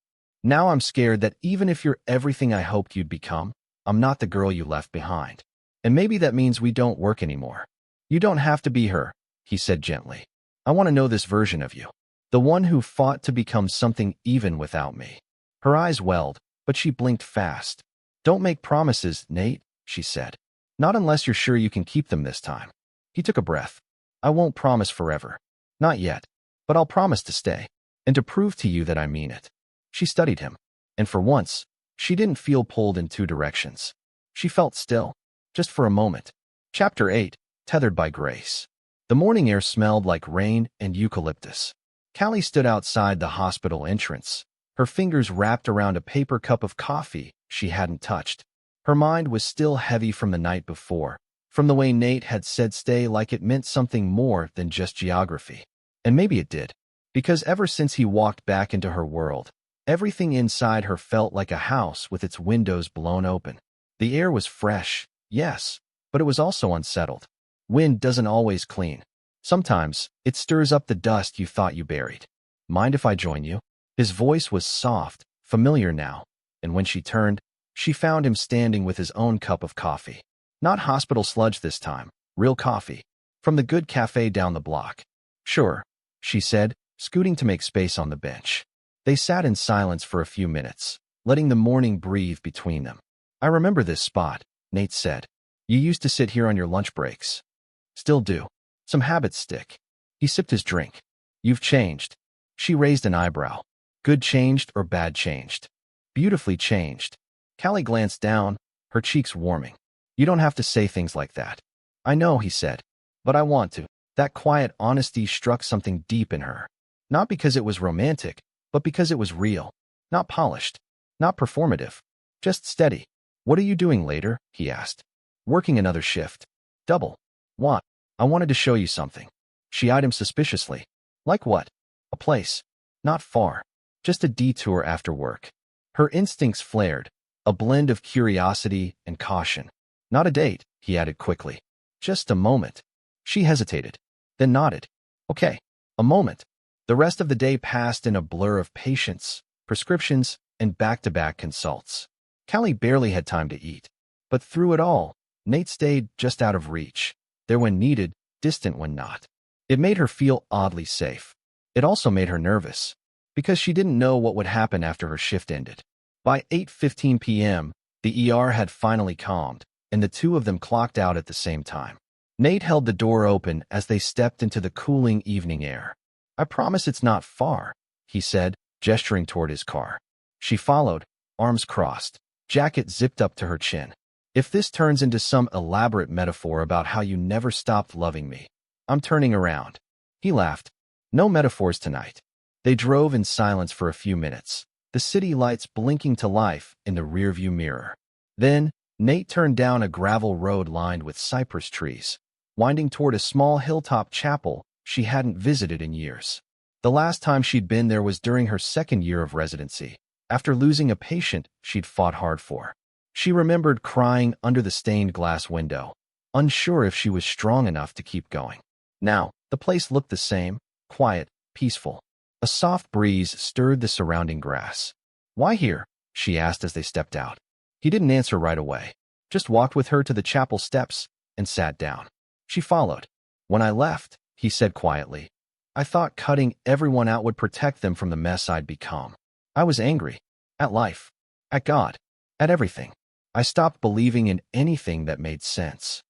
I'm scared that even if you're everything I hoped you'd become, I'm not the girl you left behind. And maybe that means we don't work anymore. You don't have to be her, he said gently. I want to know this version of you. The one who fought to become something even without me. Her eyes welled, but she blinked fast. Don't make promises, Nate, she said. Not unless you're sure you can keep them this time. He took a breath. I won't promise forever. Not yet. But I'll promise to stay. And to prove to you that I mean it. She studied him. And for once, she didn't feel pulled in two directions. She felt still. Just for a moment. Chapter 8. Tethered by Grace. The morning air smelled like rain and eucalyptus. Callie stood outside the hospital entrance, her fingers wrapped around a paper cup of coffee she hadn't touched. Her mind was still heavy from the night before, from the way Nate had said stay like it meant something more than just geography. And maybe it did, because ever since he walked back into her world, everything inside her felt like a house with its windows blown open. The air was fresh, yes, but it was also unsettled. Wind doesn't always clean. Sometimes, it stirs up the dust you thought you buried. Mind if I join you? His voice was soft, familiar now, and when she turned, she found him standing with his own cup of coffee. Not hospital sludge this time, real coffee. From the good cafe down the block. Sure, she said, scooting to make space on the bench. They sat in silence for a few minutes, letting the morning breathe between them. I remember this spot, Nate said. You used to sit here on your lunch breaks. Still do. Some habits stick. He sipped his drink. You've changed. She raised an eyebrow. Good changed or bad changed? Beautifully changed. Callie glanced down, her cheeks warming. You don't have to say things like that. I know, he said. But I want to. That quiet honesty struck something deep in her. Not because it was romantic, but because it was real. Not polished. Not performative. Just steady. What are you doing later? He asked. Working another shift. Double. What? I wanted to show you something. She eyed him suspiciously. Like what? A place. Not far. Just a detour after work. Her instincts flared, a blend of curiosity and caution. Not a date, he added quickly. Just a moment. She hesitated, then nodded. Okay, a moment. The rest of the day passed in a blur of patients, prescriptions, and back-to-back consults. Callie barely had time to eat. But through it all, Nate stayed just out of reach. There when needed, distant when not. It made her feel oddly safe. It also made her nervous, because she didn't know what would happen after her shift ended. By 8:15 p.m., the ER had finally calmed, and the two of them clocked out at the same time. Nate held the door open as they stepped into the cooling evening air. "I promise it's not far," he said, gesturing toward his car. She followed, arms crossed, jacket zipped up to her chin. "If this turns into some elaborate metaphor about how you never stopped loving me, I'm turning around." He laughed. "No metaphors tonight." They drove in silence for a few minutes, the city lights blinking to life in the rearview mirror. Then, Nate turned down a gravel road lined with cypress trees, winding toward a small hilltop chapel she hadn't visited in years. The last time she'd been there was during her second year of residency, after losing a patient she'd fought hard for. She remembered crying under the stained glass window, unsure if she was strong enough to keep going. Now, the place looked the same, quiet, peaceful. A soft breeze stirred the surrounding grass. "Why here?" she asked as they stepped out. He didn't answer right away, just walked with her to the chapel steps and sat down. She followed. "When I left," he said quietly, "I thought cutting everyone out would protect them from the mess I'd become. I was angry. At life. At God. At everything. I stopped believing in anything that made sense."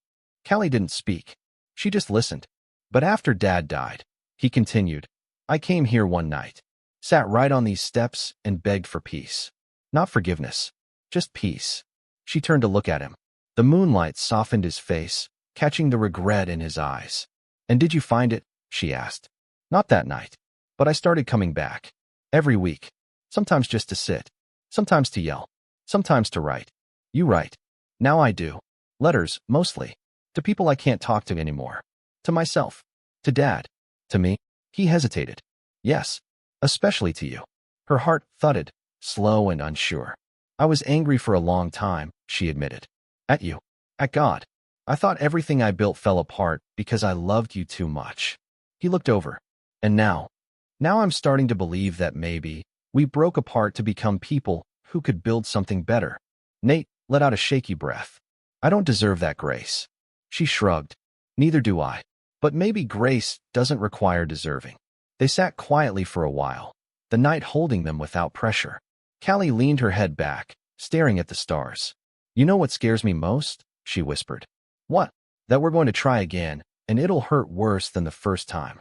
Callie didn't speak. She just listened. "But after Dad died," he continued, "I came here one night, sat right on these steps and begged for peace. Not forgiveness, just peace." She turned to look at him. The moonlight softened his face, catching the regret in his eyes. "And did you find it?" she asked. "Not that night. But I started coming back. Every week. Sometimes just to sit. Sometimes to yell. Sometimes to write. You write. Now I do. Letters, mostly. To people I can't talk to anymore. To myself. To Dad. To me." He hesitated. "Yes. Especially to you." Her heart thudded, slow and unsure. "I was angry for a long time," she admitted. "At you. At God. I thought everything I built fell apart because I loved you too much." He looked over. "And now I'm starting to believe that maybe we broke apart to become people who could build something better." Nate let out a shaky breath. "I don't deserve that grace." She shrugged. "Neither do I. But maybe grace doesn't require deserving." They sat quietly for a while, the night holding them without pressure. Callie leaned her head back, staring at the stars. "You know what scares me most?" she whispered. "What?" "That we're going to try again, and it'll hurt worse than the first time."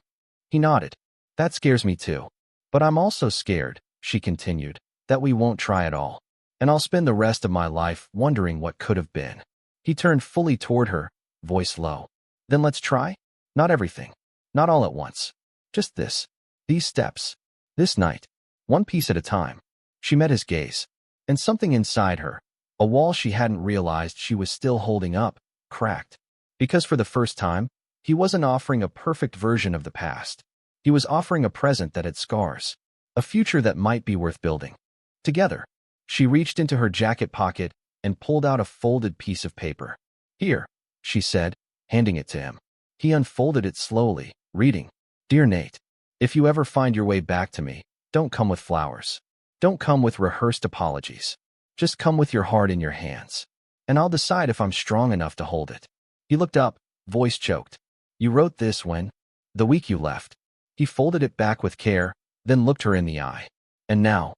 He nodded. "That scares me too. But I'm also scared," she continued, "that we won't try at all. And I'll spend the rest of my life wondering what could have been." He turned fully toward her, voice low. "Then let's try? Not everything. Not all at once. Just this. These steps. This night. One piece at a time." She met his gaze. And something inside her, a wall she hadn't realized she was still holding up, cracked. Because for the first time, he wasn't offering a perfect version of the past. He was offering a present that had scars. A future that might be worth building. Together. She reached into her jacket pocket and pulled out a folded piece of paper. "Here," she said, handing it to him. He unfolded it slowly, reading. "Dear Nate, if you ever find your way back to me, don't come with flowers. Don't come with rehearsed apologies. Just come with your heart in your hands. And I'll decide if I'm strong enough to hold it." He looked up, voice choked. "You wrote this when?" "The week you left." He folded it back with care, then looked her in the eye. "And now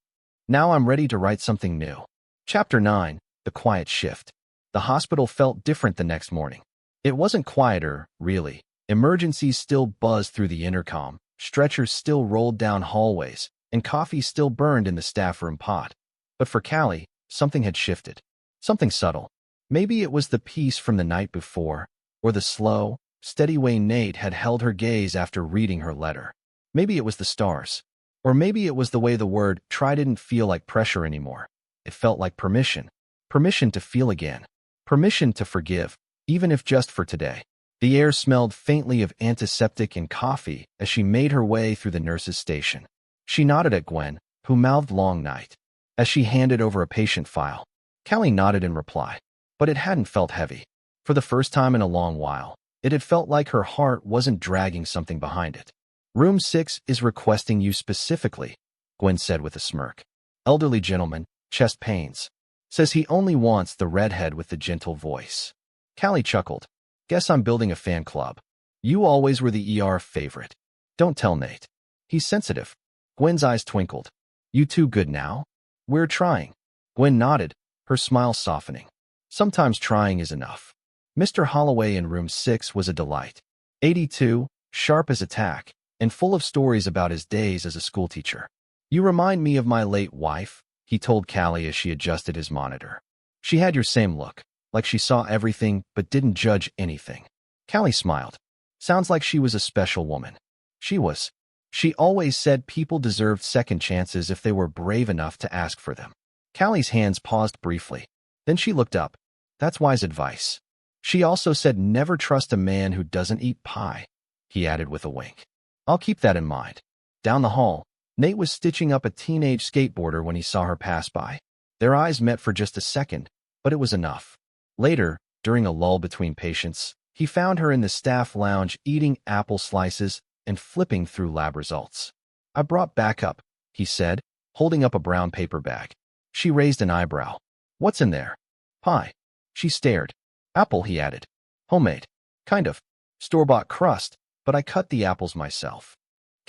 I'm ready to write something new." Chapter 9, The Quiet Shift. The hospital felt different the next morning. It wasn't quieter, really. Emergencies still buzzed through the intercom, stretchers still rolled down hallways, and coffee still burned in the staff room pot. But for Callie, something had shifted. Something subtle. Maybe it was the peace from the night before, or the slow, steady way Nate had held her gaze after reading her letter. Maybe it was the stars. Or maybe it was the way the word try didn't feel like pressure anymore. It felt like permission. Permission to feel again. Permission to forgive, even if just for today. The air smelled faintly of antiseptic and coffee as she made her way through the nurse's station. She nodded at Gwen, who mouthed "long night," as she handed over a patient file. Callie nodded in reply, but it hadn't felt heavy. For the first time in a long while, it had felt like her heart wasn't dragging something behind it. "Room 6 is requesting you specifically," Gwen said with a smirk. "Elderly gentleman, chest pains. Says he only wants the redhead with the gentle voice." Callie chuckled. "Guess I'm building a fan club. You always were the ER favorite. Don't tell Nate. He's sensitive." Gwen's eyes twinkled. "You two good now?" "We're trying." Gwen nodded, her smile softening. Sometimes trying is enough. Mr. Holloway in room 6 was a delight. 82, sharp as a tack, and full of stories about his days as a schoolteacher. "You remind me of my late wife," he told Callie as she adjusted his monitor. "She had your same look, like she saw everything but didn't judge anything." Callie smiled. "Sounds like she was a special woman." She was. She always said people deserved second chances if they were brave enough to ask for them. Callie's hands paused briefly. Then she looked up. "That's wise advice." She also said never trust a man who doesn't eat pie, he added with a wink. "I'll keep that in mind." Down the hall, Nate was stitching up a teenage skateboarder when he saw her pass by. Their eyes met for just a second, but it was enough. Later, during a lull between patients, he found her in the staff lounge eating apple slices and flipping through lab results. "I brought backup," he said, holding up a brown paper bag. She raised an eyebrow. "What's in there?" "Pie." She stared. "Apple," he added. "Homemade. Kind of. Store-bought crust, but I cut the apples myself."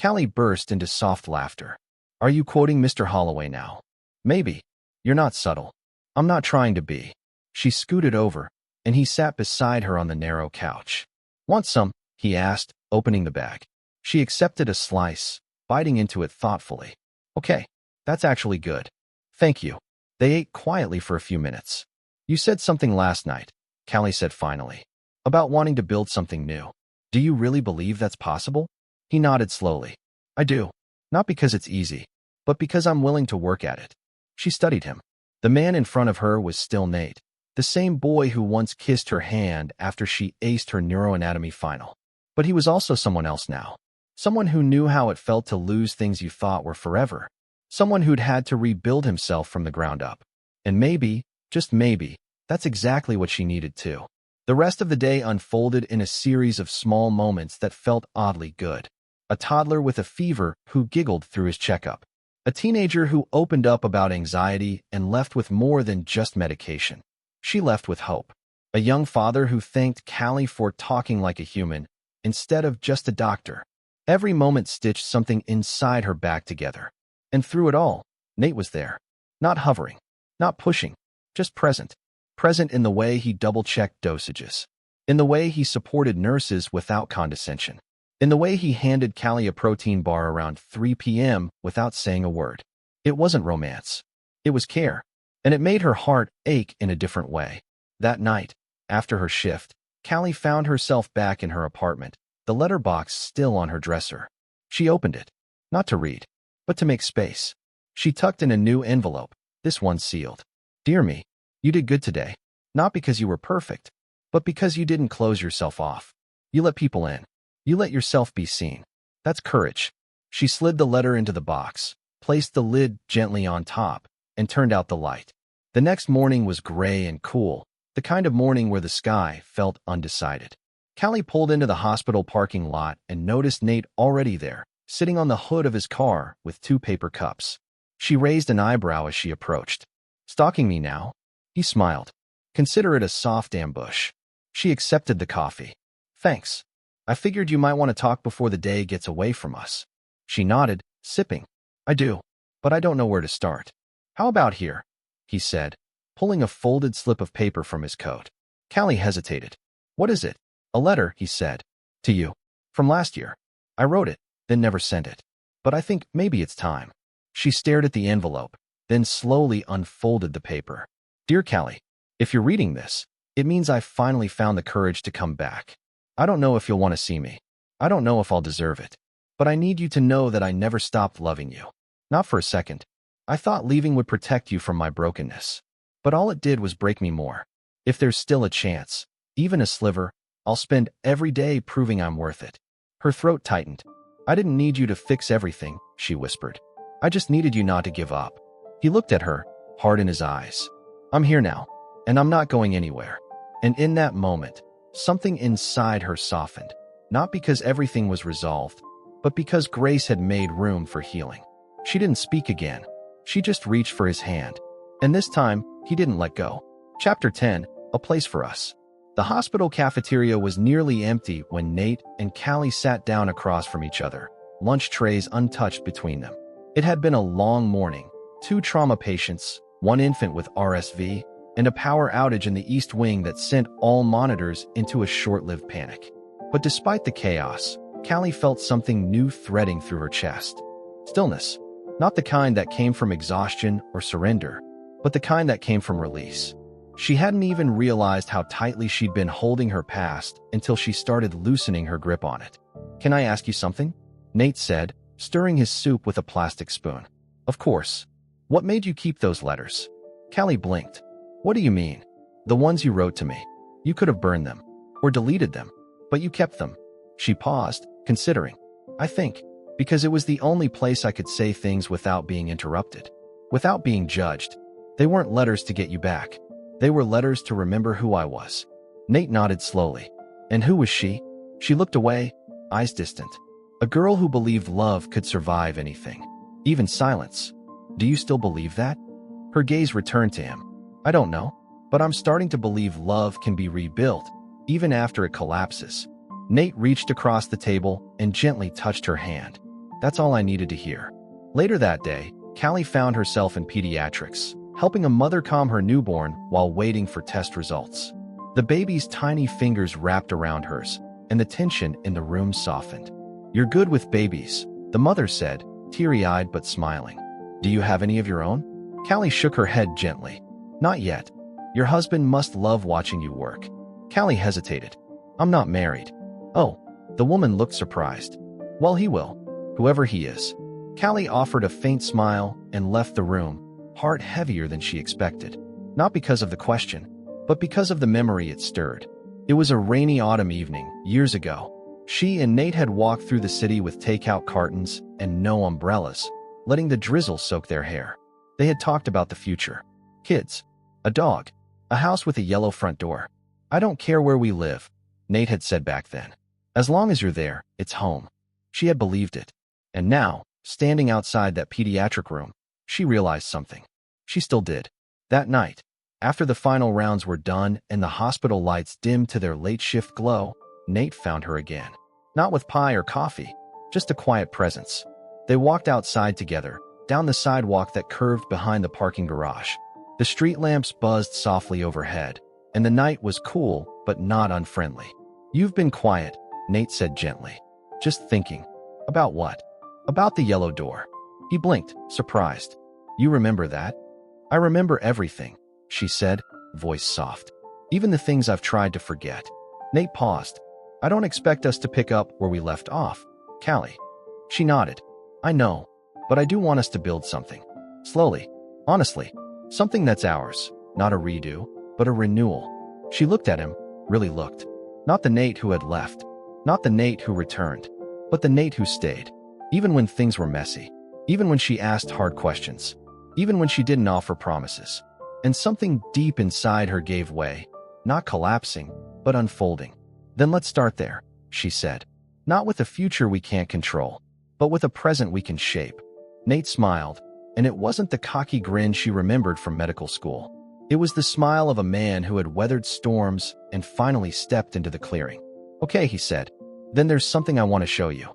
Callie burst into soft laughter. "Are you quoting Mr. Holloway now?" "Maybe. You're not subtle." "I'm not trying to be." She scooted over, and he sat beside her on the narrow couch. "Want some?" he asked, opening the bag. She accepted a slice, biting into it thoughtfully. "Okay, that's actually good. Thank you." They ate quietly for a few minutes. "You said something last night," Callie said finally, "about wanting to build something new. Do you really believe that's possible?" He nodded slowly. "I do. Not because it's easy, but because I'm willing to work at it." She studied him. The man in front of her was still Nate, the same boy who once kissed her hand after she aced her neuroanatomy final. But he was also someone else now. Someone who knew how it felt to lose things you thought were forever. Someone who'd had to rebuild himself from the ground up. And maybe, just maybe, that's exactly what she needed too. The rest of the day unfolded in a series of small moments that felt oddly good. A toddler with a fever who giggled through his checkup. A teenager who opened up about anxiety and left with more than just medication. She left with hope. A young father who thanked Callie for talking like a human instead of just a doctor. Every moment stitched something inside her back together. And through it all, Nate was there. Not hovering. Not pushing. Just present. Present in the way he double-checked dosages. In the way he supported nurses without condescension. In the way he handed Callie a protein bar around 3 p.m. without saying a word. It wasn't romance. It was care. And it made her heart ache in a different way. That night, after her shift, Callie found herself back in her apartment, the letterbox still on her dresser. She opened it. Not to read, but to make space. She tucked in a new envelope, this one sealed. "Dear me, you did good today. Not because you were perfect, but because you didn't close yourself off. You let people in. You let yourself be seen. That's courage." She slid the letter into the box, placed the lid gently on top, and turned out the light. The next morning was gray and cool, the kind of morning where the sky felt undecided. Callie pulled into the hospital parking lot and noticed Nate already there, sitting on the hood of his car with 2 paper cups. She raised an eyebrow as she approached. "Stalking me now?" He smiled. "Consider it a soft ambush." She accepted the coffee. "Thanks. I figured you might want to talk before the day gets away from us." She nodded, sipping. "I do, but I don't know where to start." "How about here?" he said, pulling a folded slip of paper from his coat. Callie hesitated. "What is it?" "A letter," he said. "To you. From last year. I wrote it, then never sent it. But I think maybe it's time." She stared at the envelope, then slowly unfolded the paper. "Dear Callie, if you're reading this, it means I've finally found the courage to come back. I don't know if you'll want to see me. I don't know if I'll deserve it. But I need you to know that I never stopped loving you. Not for a second. I thought leaving would protect you from my brokenness. But all it did was break me more. If there's still a chance, even a sliver, I'll spend every day proving I'm worth it." Her throat tightened. "I didn't need you to fix everything," she whispered. "I just needed you not to give up." He looked at her, hard in his eyes. "I'm here now, and I'm not going anywhere." And in that moment, something inside her softened, not because everything was resolved, but because grace had made room for healing. She didn't speak again. She just reached for his hand. And this time, he didn't let go. Chapter 10, A Place for Us. The hospital cafeteria was nearly empty when Nate and Callie sat down across from each other, lunch trays untouched between them. It had been a long morning. 2 trauma patients, 1 infant with RSV, and a power outage in the East Wing that sent all monitors into a short-lived panic. But despite the chaos, Callie felt something new threading through her chest. Stillness. Not the kind that came from exhaustion or surrender, but the kind that came from release. She hadn't even realized how tightly she'd been holding her past until she started loosening her grip on it. "Can I ask you something?" Nate said, stirring his soup with a plastic spoon. "Of course. What made you keep those letters?" Callie blinked. "What do you mean?" "The ones you wrote to me. You could have burned them. Or deleted them. But you kept them." She paused, considering. "I think, because it was the only place I could say things without being interrupted. Without being judged. They weren't letters to get you back. They were letters to remember who I was." Nate nodded slowly. "And who was she?" She looked away, eyes distant. "A girl who believed love could survive anything. Even silence. Do you still believe that?" Her gaze returned to him. "I don't know, but I'm starting to believe love can be rebuilt, even after it collapses." Nate reached across the table and gently touched her hand. That's all I needed to hear. Later that day, Callie found herself in pediatrics, helping a mother calm her newborn while waiting for test results. The baby's tiny fingers wrapped around hers, and the tension in the room softened. "You're good with babies," the mother said, teary-eyed but smiling. "Do you have any of your own?" Callie shook her head gently. "Not yet. Your husband must love watching you work." Callie hesitated. "I'm not married." "Oh." The woman looked surprised. "Well, he will. Whoever he is." Callie offered a faint smile and left the room, heart heavier than she expected. Not because of the question, but because of the memory it stirred. It was a rainy autumn evening, years ago. She and Nate had walked through the city with takeout cartons and no umbrellas, letting the drizzle soak their hair. They had talked about the future. Kids. A dog. A house with a yellow front door. "I don't care where we live," Nate had said back then. "As long as you're there, it's home." She had believed it. And now, standing outside that pediatric room, she realized something. She still did. That night, after the final rounds were done and the hospital lights dimmed to their late shift glow, Nate found her again. Not with pie or coffee, just a quiet presence. They walked outside together, down the sidewalk that curved behind the parking garage. The street lamps buzzed softly overhead, and the night was cool but not unfriendly. "You've been quiet," Nate said gently. "Just thinking." "About what?" "About the yellow door." He blinked, surprised. "You remember that?" "I remember everything," she said, voice soft. "Even the things I've tried to forget." Nate paused. "I don't expect us to pick up where we left off, Callie." She nodded. "I know, but I do want us to build something. Slowly. Honestly. Something that's ours. Not a redo, but a renewal." She looked at him, really looked. Not the Nate who had left. Not the Nate who returned. But the Nate who stayed. Even when things were messy. Even when she asked hard questions. Even when she didn't offer promises. And something deep inside her gave way. Not collapsing, but unfolding. "Then let's start there," she said. "Not with a future we can't control, but with a present we can shape." Nate smiled, and it wasn't the cocky grin she remembered from medical school. It was the smile of a man who had weathered storms and finally stepped into the clearing. "Okay," he said. "Then there's something I want to show you."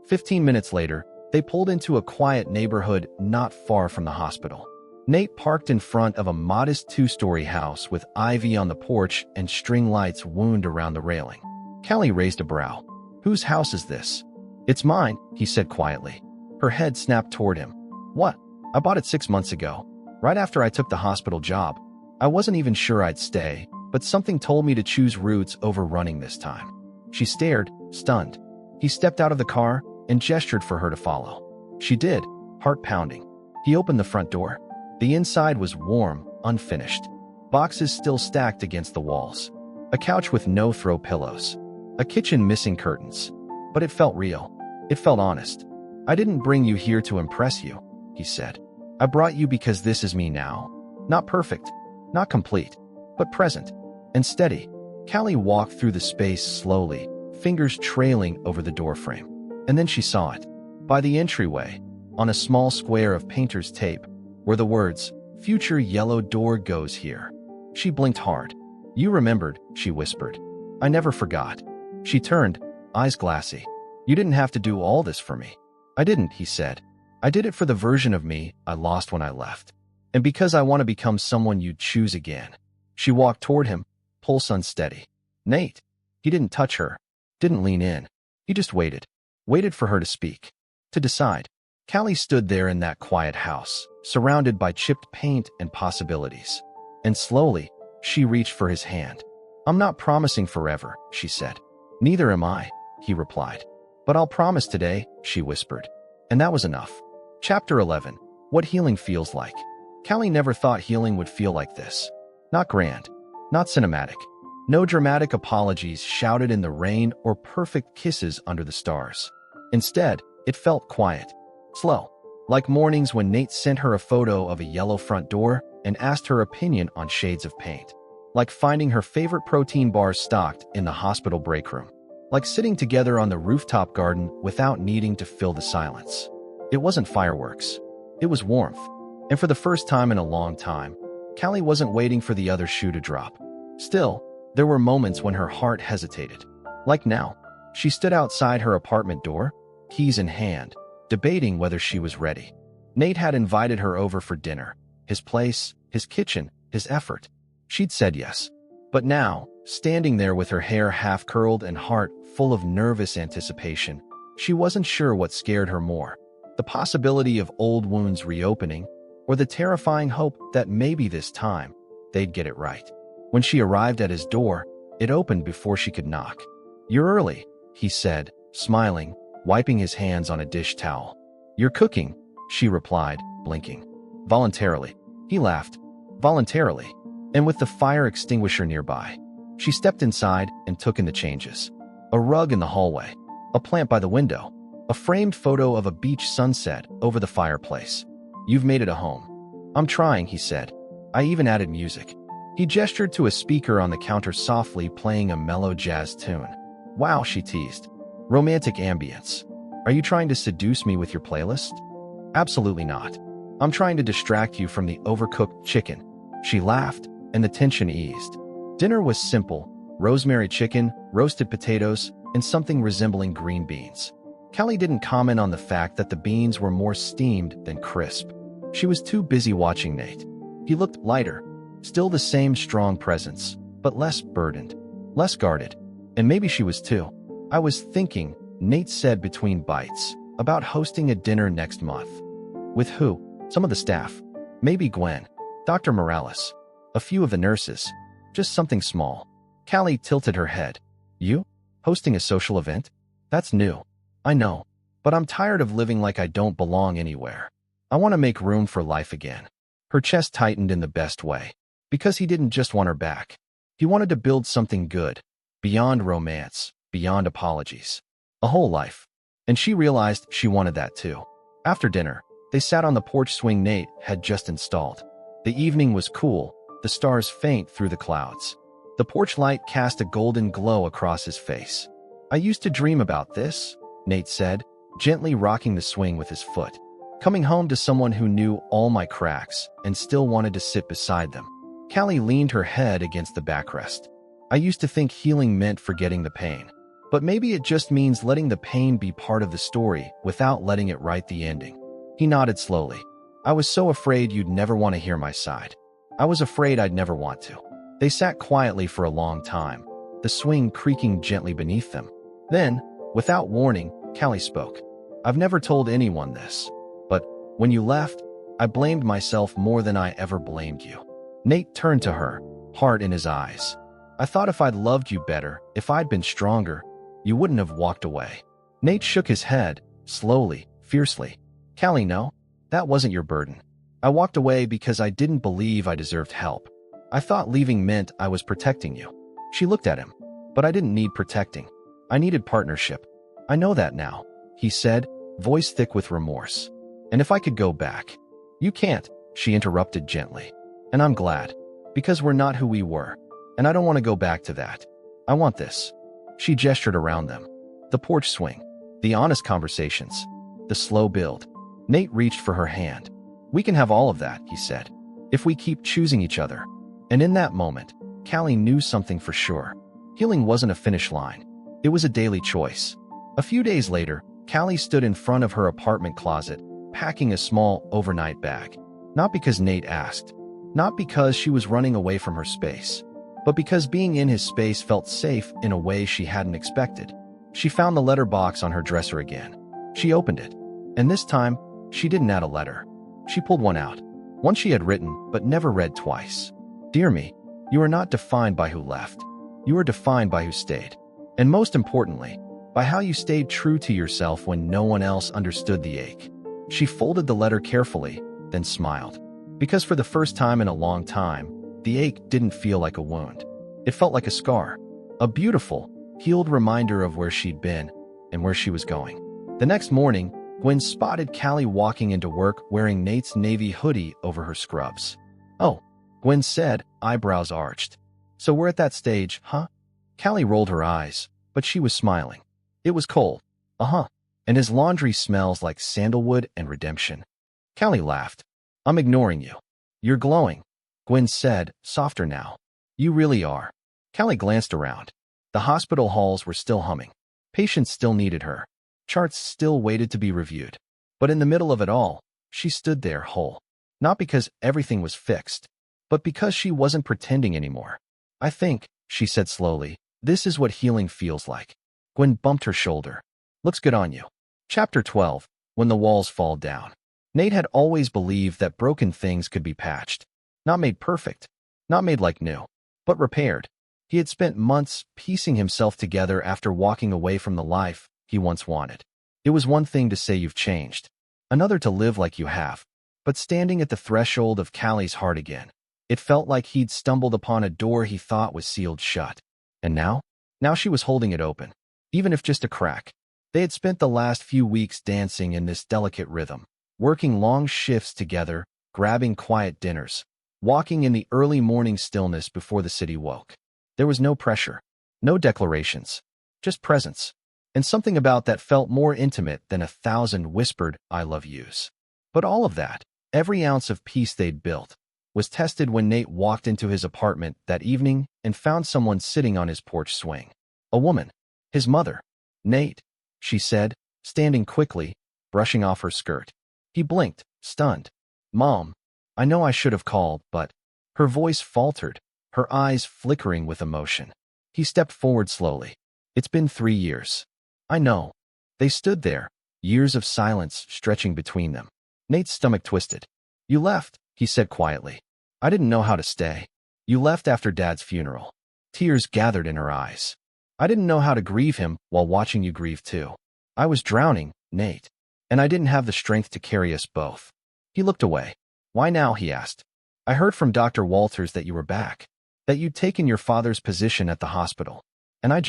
15 minutes later, they pulled into a quiet neighborhood not far from the hospital. Nate parked in front of a modest 2-story house with ivy on the porch and string lights wound around the railing. Callie raised a brow. "Whose house is this?" "It's mine," he said quietly. Her head snapped toward him. "What?" "I bought it 6 months ago, right after I took the hospital job. I wasn't even sure I'd stay, but something told me to choose roots over running this time." She stared, stunned. He stepped out of the car and gestured for her to follow. She did, heart pounding. He opened the front door. The inside was warm, unfinished. Boxes still stacked against the walls. A couch with no throw pillows. A kitchen missing curtains. But it felt real. It felt honest. "I didn't bring you here to impress you," he said. "I brought you because this is me now. Not perfect, not complete, but present and steady." Callie walked through the space slowly, fingers trailing over the doorframe. And then she saw it. By the entryway, on a small square of painter's tape, were the words, "Future yellow door goes here." She blinked hard. "You remembered," she whispered. "I never forgot." She turned, eyes glassy. "You didn't have to do all this for me." "I didn't," he said. "I did it for the version of me I lost when I left. And because I want to become someone you'd choose again." She walked toward him, pulse unsteady. Nate. He didn't touch her, didn't lean in. He just waited. Waited for her to speak. To decide. Callie stood there in that quiet house, surrounded by chipped paint and possibilities. And slowly, she reached for his hand. I'm not promising forever, she said. Neither am I, he replied. But I'll promise today, she whispered. And that was enough. Chapter 11. What healing feels like. Callie never thought healing would feel like this. Not grand. Not cinematic. No dramatic apologies shouted in the rain or perfect kisses under the stars. Instead, it felt quiet. Slow. Like mornings when Nate sent her a photo of a yellow front door and asked her opinion on shades of paint. Like finding her favorite protein bars stocked in the hospital break room. Like sitting together on the rooftop garden without needing to fill the silence. It wasn't fireworks. It was warmth. And for the first time in a long time, Callie wasn't waiting for the other shoe to drop. Still, there were moments when her heart hesitated. Like now, she stood outside her apartment door, keys in hand, debating whether she was ready. Nate had invited her over for dinner. His place, his kitchen, his effort. She'd said yes. But now, standing there with her hair half-curled and heart full of nervous anticipation, she wasn't sure what scared her more. The possibility of old wounds reopening, or the terrifying hope that maybe this time, they'd get it right. When she arrived at his door, it opened before she could knock. You're early, he said, smiling, wiping his hands on a dish towel. You're cooking, she replied, blinking. Voluntarily. He laughed. Voluntarily. And with the fire extinguisher nearby. She stepped inside and took in the changes. A rug in the hallway. A plant by the window. A framed photo of a beach sunset over the fireplace. You've made it a home. I'm trying, he said. I even added music. He gestured to a speaker on the counter softly playing a mellow jazz tune. Wow, she teased. Romantic ambience. Are you trying to seduce me with your playlist? Absolutely not. I'm trying to distract you from the overcooked chicken. She laughed, and the tension eased. Dinner was simple. Rosemary chicken, roasted potatoes, and something resembling green beans. Callie didn't comment on the fact that the beans were more steamed than crisp. She was too busy watching Nate. He looked lighter. Still the same strong presence, but less burdened, less guarded. And maybe she was too. I was thinking, Nate said between bites, about hosting a dinner next month. With who? Some of the staff. Maybe Gwen. Dr. Morales. A few of the nurses. Just something small. Callie tilted her head. You? Hosting a social event? That's new. I know. But I'm tired of living like I don't belong anywhere. I want to make room for life again. Her chest tightened in the best way. Because he didn't just want her back. He wanted to build something good. Beyond romance. Beyond apologies. A whole life. And she realized she wanted that too. After dinner, they sat on the porch swing Nate had just installed. The evening was cool, the stars faint through the clouds. The porch light cast a golden glow across his face. I used to dream about this, Nate said, gently rocking the swing with his foot. Coming home to someone who knew all my cracks and still wanted to sit beside them. Callie leaned her head against the backrest. I used to think healing meant forgetting the pain. But maybe it just means letting the pain be part of the story without letting it write the ending. He nodded slowly. I was so afraid you'd never want to hear my side. I was afraid I'd never want to. They sat quietly for a long time, the swing creaking gently beneath them. Then, without warning, Callie spoke. I've never told anyone this, but when you left, I blamed myself more than I ever blamed you. Nate turned to her, heart in his eyes. I thought if I'd loved you better, if I'd been stronger, you wouldn't have walked away. Nate shook his head, slowly, fiercely. Callie, no, that wasn't your burden. I walked away because I didn't believe I deserved help. I thought leaving meant I was protecting you. She looked at him. But I didn't need protecting. I needed partnership. I know that now, he said, voice thick with remorse. And if I could go back. You can't, she interrupted gently. And I'm glad. Because we're not who we were. And I don't want to go back to that. I want this. She gestured around them. The porch swing. The honest conversations. The slow build. Nate reached for her hand. We can have all of that, he said. If we keep choosing each other. And in that moment, Callie knew something for sure. Healing wasn't a finish line. It was a daily choice. A few days later, Callie stood in front of her apartment closet, packing a small overnight bag. Not because Nate asked, Not because she was running away from her space, but because being in his space felt safe in a way she hadn't expected. She found the letter box on her dresser again. She opened it, and this time, she didn't add a letter. She pulled one out, one she had written but never read twice. Dear me, you are not defined by who left. You are defined by who stayed. And most importantly, by how you stayed true to yourself when no one else understood the ache. She folded the letter carefully, then smiled. Because for the first time in a long time, the ache didn't feel like a wound. It felt like a scar. A beautiful, healed reminder of where she'd been and where she was going. The next morning, Gwen spotted Callie walking into work wearing Nate's navy hoodie over her scrubs. "Oh," Gwen said, eyebrows arched. "So we're at that stage, huh?" Callie rolled her eyes, but she was smiling. "It was cold. Uh-huh. And his laundry smells like sandalwood and redemption." Callie laughed. "I'm ignoring you. You're glowing," Gwen said, softer now. "You really are." Callie glanced around. The hospital halls were still humming. Patients still needed her. Charts still waited to be reviewed. But in the middle of it all, she stood there whole. Not because everything was fixed, but because she wasn't pretending anymore. "I think," she said slowly, "this is what healing feels like." Gwen bumped her shoulder. "Looks good on you." Chapter 12, When the Walls Fall Down. Nate had always believed that broken things could be patched. Not made perfect, not made like new, but repaired. He had spent months piecing himself together after walking away from the life he once wanted. It was one thing to say you've changed, another to live like you have. But standing at the threshold of Callie's heart again, it felt like he'd stumbled upon a door he thought was sealed shut. And now? Now she was holding it open, even if just a crack. They had spent the last few weeks dancing in this delicate rhythm, working long shifts together, grabbing quiet dinners, walking in the early morning stillness before the city woke. There was no pressure, no declarations, just presence. And something about that felt more intimate than 1,000 whispered "I love yous." But all of that, every ounce of peace they'd built, was tested when Nate walked into his apartment that evening and found someone sitting on his porch swing. A woman. His mother. "Nate," she said, standing quickly, brushing off her skirt. He blinked, stunned. "Mom, I know I should have called, but..." Her voice faltered, her eyes flickering with emotion. He stepped forward slowly. "It's been 3 years." "I know." They stood there, years of silence stretching between them. Nate's stomach twisted. "You left," he said quietly. "I didn't know how to stay. You left after Dad's funeral." Tears gathered in her eyes. "I didn't know how to grieve him while watching you grieve too. I was drowning, Nate. And I didn't have the strength to carry us both." He looked away. "Why now?" he asked. "I heard from Dr. Walters that you were back, that you'd taken your father's position at the hospital. And I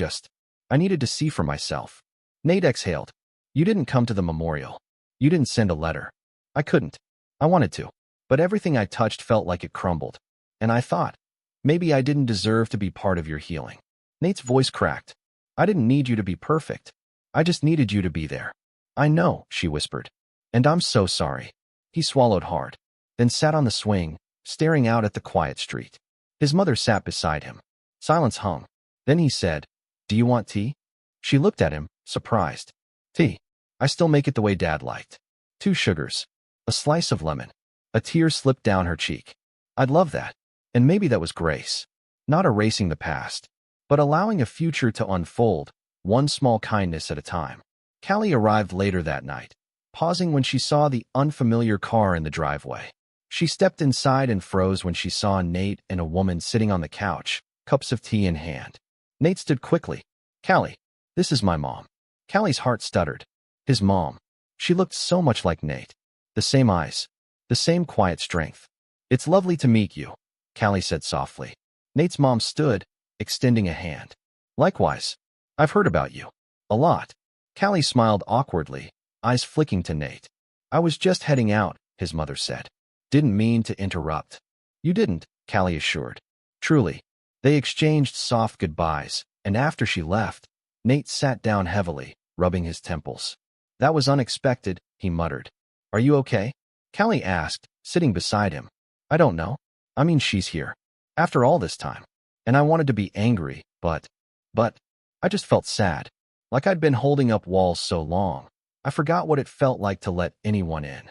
needed to see for myself." Nate exhaled. "You didn't come to the memorial. You didn't send a letter." "I couldn't. I wanted to. But everything I touched felt like it crumbled. And I thought, maybe I didn't deserve to be part of your healing." Nate's voice cracked. "I didn't need you to be perfect. I just needed you to be there." "I know," she whispered. "And I'm so sorry." He swallowed hard, then sat on the swing, staring out at the quiet street. His mother sat beside him. Silence hung. Then he said, "Do you want tea?" She looked at him, surprised. "Tea. I still make it the way Dad liked. 2 sugars. A slice of lemon." A tear slipped down her cheek. "I'd love that." And maybe that was grace. Not erasing the past, but allowing a future to unfold, one small kindness at a time. Callie arrived later that night, pausing when she saw the unfamiliar car in the driveway. She stepped inside and froze when she saw Nate and a woman sitting on the couch, cups of tea in hand. Nate stood quickly. "Callie, this is my mom." Callie's heart stuttered. His mom. She looked so much like Nate. The same eyes. The same quiet strength. "It's lovely to meet you," Callie said softly. Nate's mom stood, extending a hand. "Likewise. I've heard about you. A lot." Callie smiled awkwardly, eyes flicking to Nate. "I was just heading out," his mother said. "Didn't mean to interrupt." "You didn't," Callie assured. Truly. They exchanged soft goodbyes, and after she left, Nate sat down heavily, rubbing his temples. "That was unexpected," he muttered. "Are you okay?" Callie asked, sitting beside him. "I don't know. I mean, she's here. After all this time. And I wanted to be angry, but I just felt sad. Like I'd been holding up walls so long. I forgot what it felt like to let anyone in."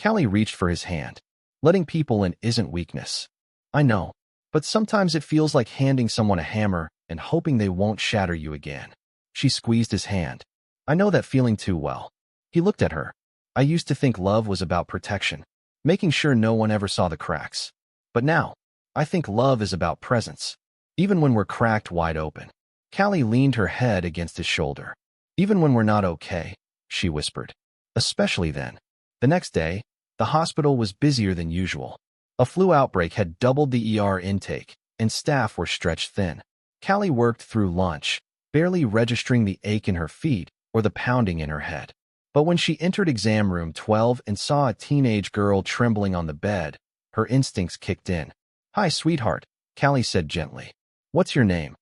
Callie reached for his hand. Letting people in isn't weakness. I know, but sometimes it feels like handing someone a hammer and hoping they won't shatter you again. She squeezed his hand. I know that feeling too well. He looked at her. I used to think love was about protection, making sure no one ever saw the cracks. But now, I think love is about presence, even when we're cracked wide open. Callie leaned her head against his shoulder. Even when we're not okay, she whispered. Especially then. The next day, the hospital was busier than usual. A flu outbreak had doubled the ER intake, and staff were stretched thin. Callie worked through lunch, barely registering the ache in her feet or the pounding in her head. But when she entered exam room 12 and saw a teenage girl trembling on the bed, her instincts kicked in. Hi, sweetheart, Callie said gently. What's your name?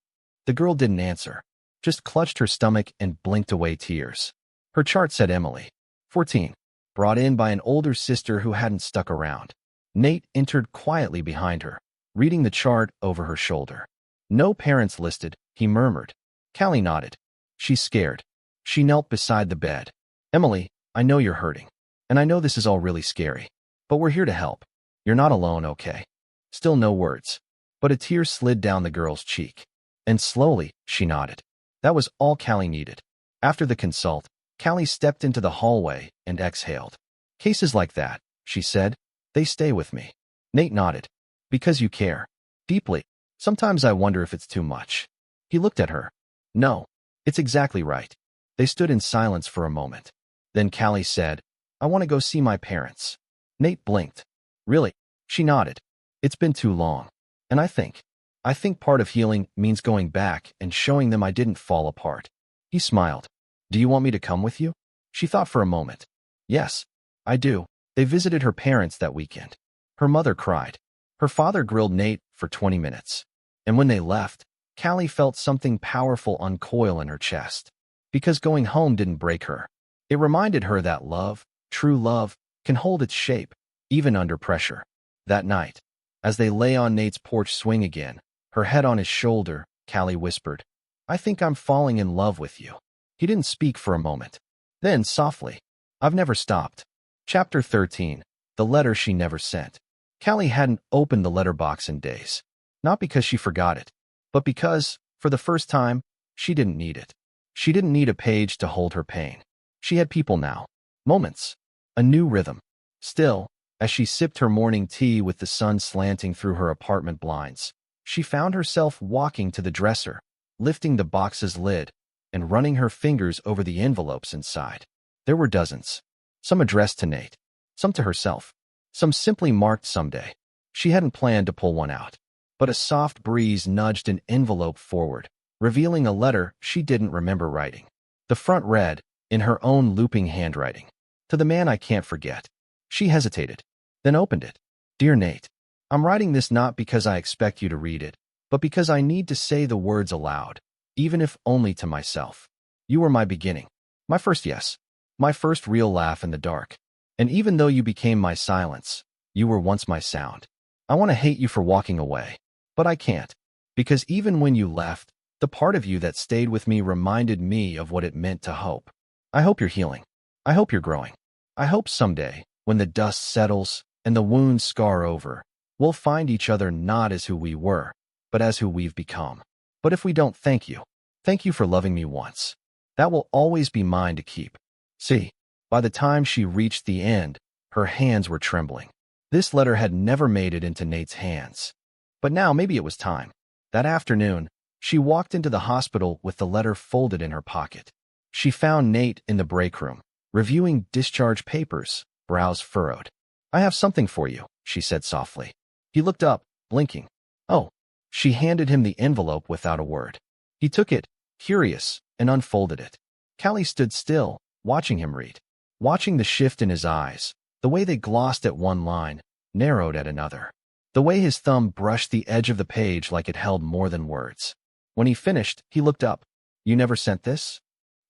The girl didn't answer, just clutched her stomach and blinked away tears. Her chart said Emily, 14, brought in by an older sister who hadn't stuck around. Nate entered quietly behind her, reading the chart over her shoulder. No parents listed, he murmured. Callie nodded. She's scared. She knelt beside the bed. Emily, I know you're hurting, and I know this is all really scary, but we're here to help. You're not alone, okay? Still no words, but a tear slid down the girl's cheek. And slowly, she nodded. That was all Callie needed. After the consult, Callie stepped into the hallway and exhaled. Cases like that, she said, they stay with me. Nate nodded. Because you care. Deeply. Sometimes I wonder if it's too much. He looked at her. No, it's exactly right. They stood in silence for a moment. Then Callie said, I want to go see my parents. Nate blinked. Really? She nodded. It's been too long. And I think part of healing means going back and showing them I didn't fall apart. He smiled. Do you want me to come with you? She thought for a moment. Yes, I do. They visited her parents that weekend. Her mother cried. Her father grilled Nate for 20 minutes. And when they left, Callie felt something powerful uncoil in her chest. Because going home didn't break her. It reminded her that love, true love, can hold its shape, even under pressure. That night, as they lay on Nate's porch swing again, her head on his shoulder, Callie whispered, I think I'm falling in love with you. He didn't speak for a moment. Then, softly, I've never stopped. Chapter 13, The Letter She Never Sent. Callie hadn't opened the letterbox in days. Not because she forgot it, but because, for the first time, she didn't need it. She didn't need a page to hold her pain. She had people now. Moments. A new rhythm. Still, as she sipped her morning tea with the sun slanting through her apartment blinds, she found herself walking to the dresser, lifting the box's lid, and running her fingers over the envelopes inside. There were dozens. Some addressed to Nate. Some to herself. Some simply marked someday. She hadn't planned to pull one out. But a soft breeze nudged an envelope forward, revealing a letter she didn't remember writing. The front read, in her own looping handwriting, to the man I can't forget. She hesitated, then opened it. Dear Nate, I'm writing this not because I expect you to read it, but because I need to say the words aloud, even if only to myself. You were my beginning, my first yes, my first real laugh in the dark. And even though you became my silence, you were once my sound. I want to hate you for walking away, but I can't, because even when you left, the part of you that stayed with me reminded me of what it meant to hope. I hope you're healing. I hope you're growing. I hope someday, when the dust settles and the wounds scar over, we'll find each other not as who we were, but as who we've become. But if we don't, thank you. Thank you for loving me once. That will always be mine to keep. See, by the time she reached the end, her hands were trembling. This letter had never made it into Nate's hands. But now maybe it was time. That afternoon, she walked into the hospital with the letter folded in her pocket. She found Nate in the break room, reviewing discharge papers, brows furrowed. I have something for you, she said softly. He looked up, blinking. Oh. She handed him the envelope without a word. He took it, curious, and unfolded it. Callie stood still, watching him read. Watching the shift in his eyes, the way they glossed at one line, narrowed at another. The way his thumb brushed the edge of the page like it held more than words. When he finished, he looked up. You never sent this?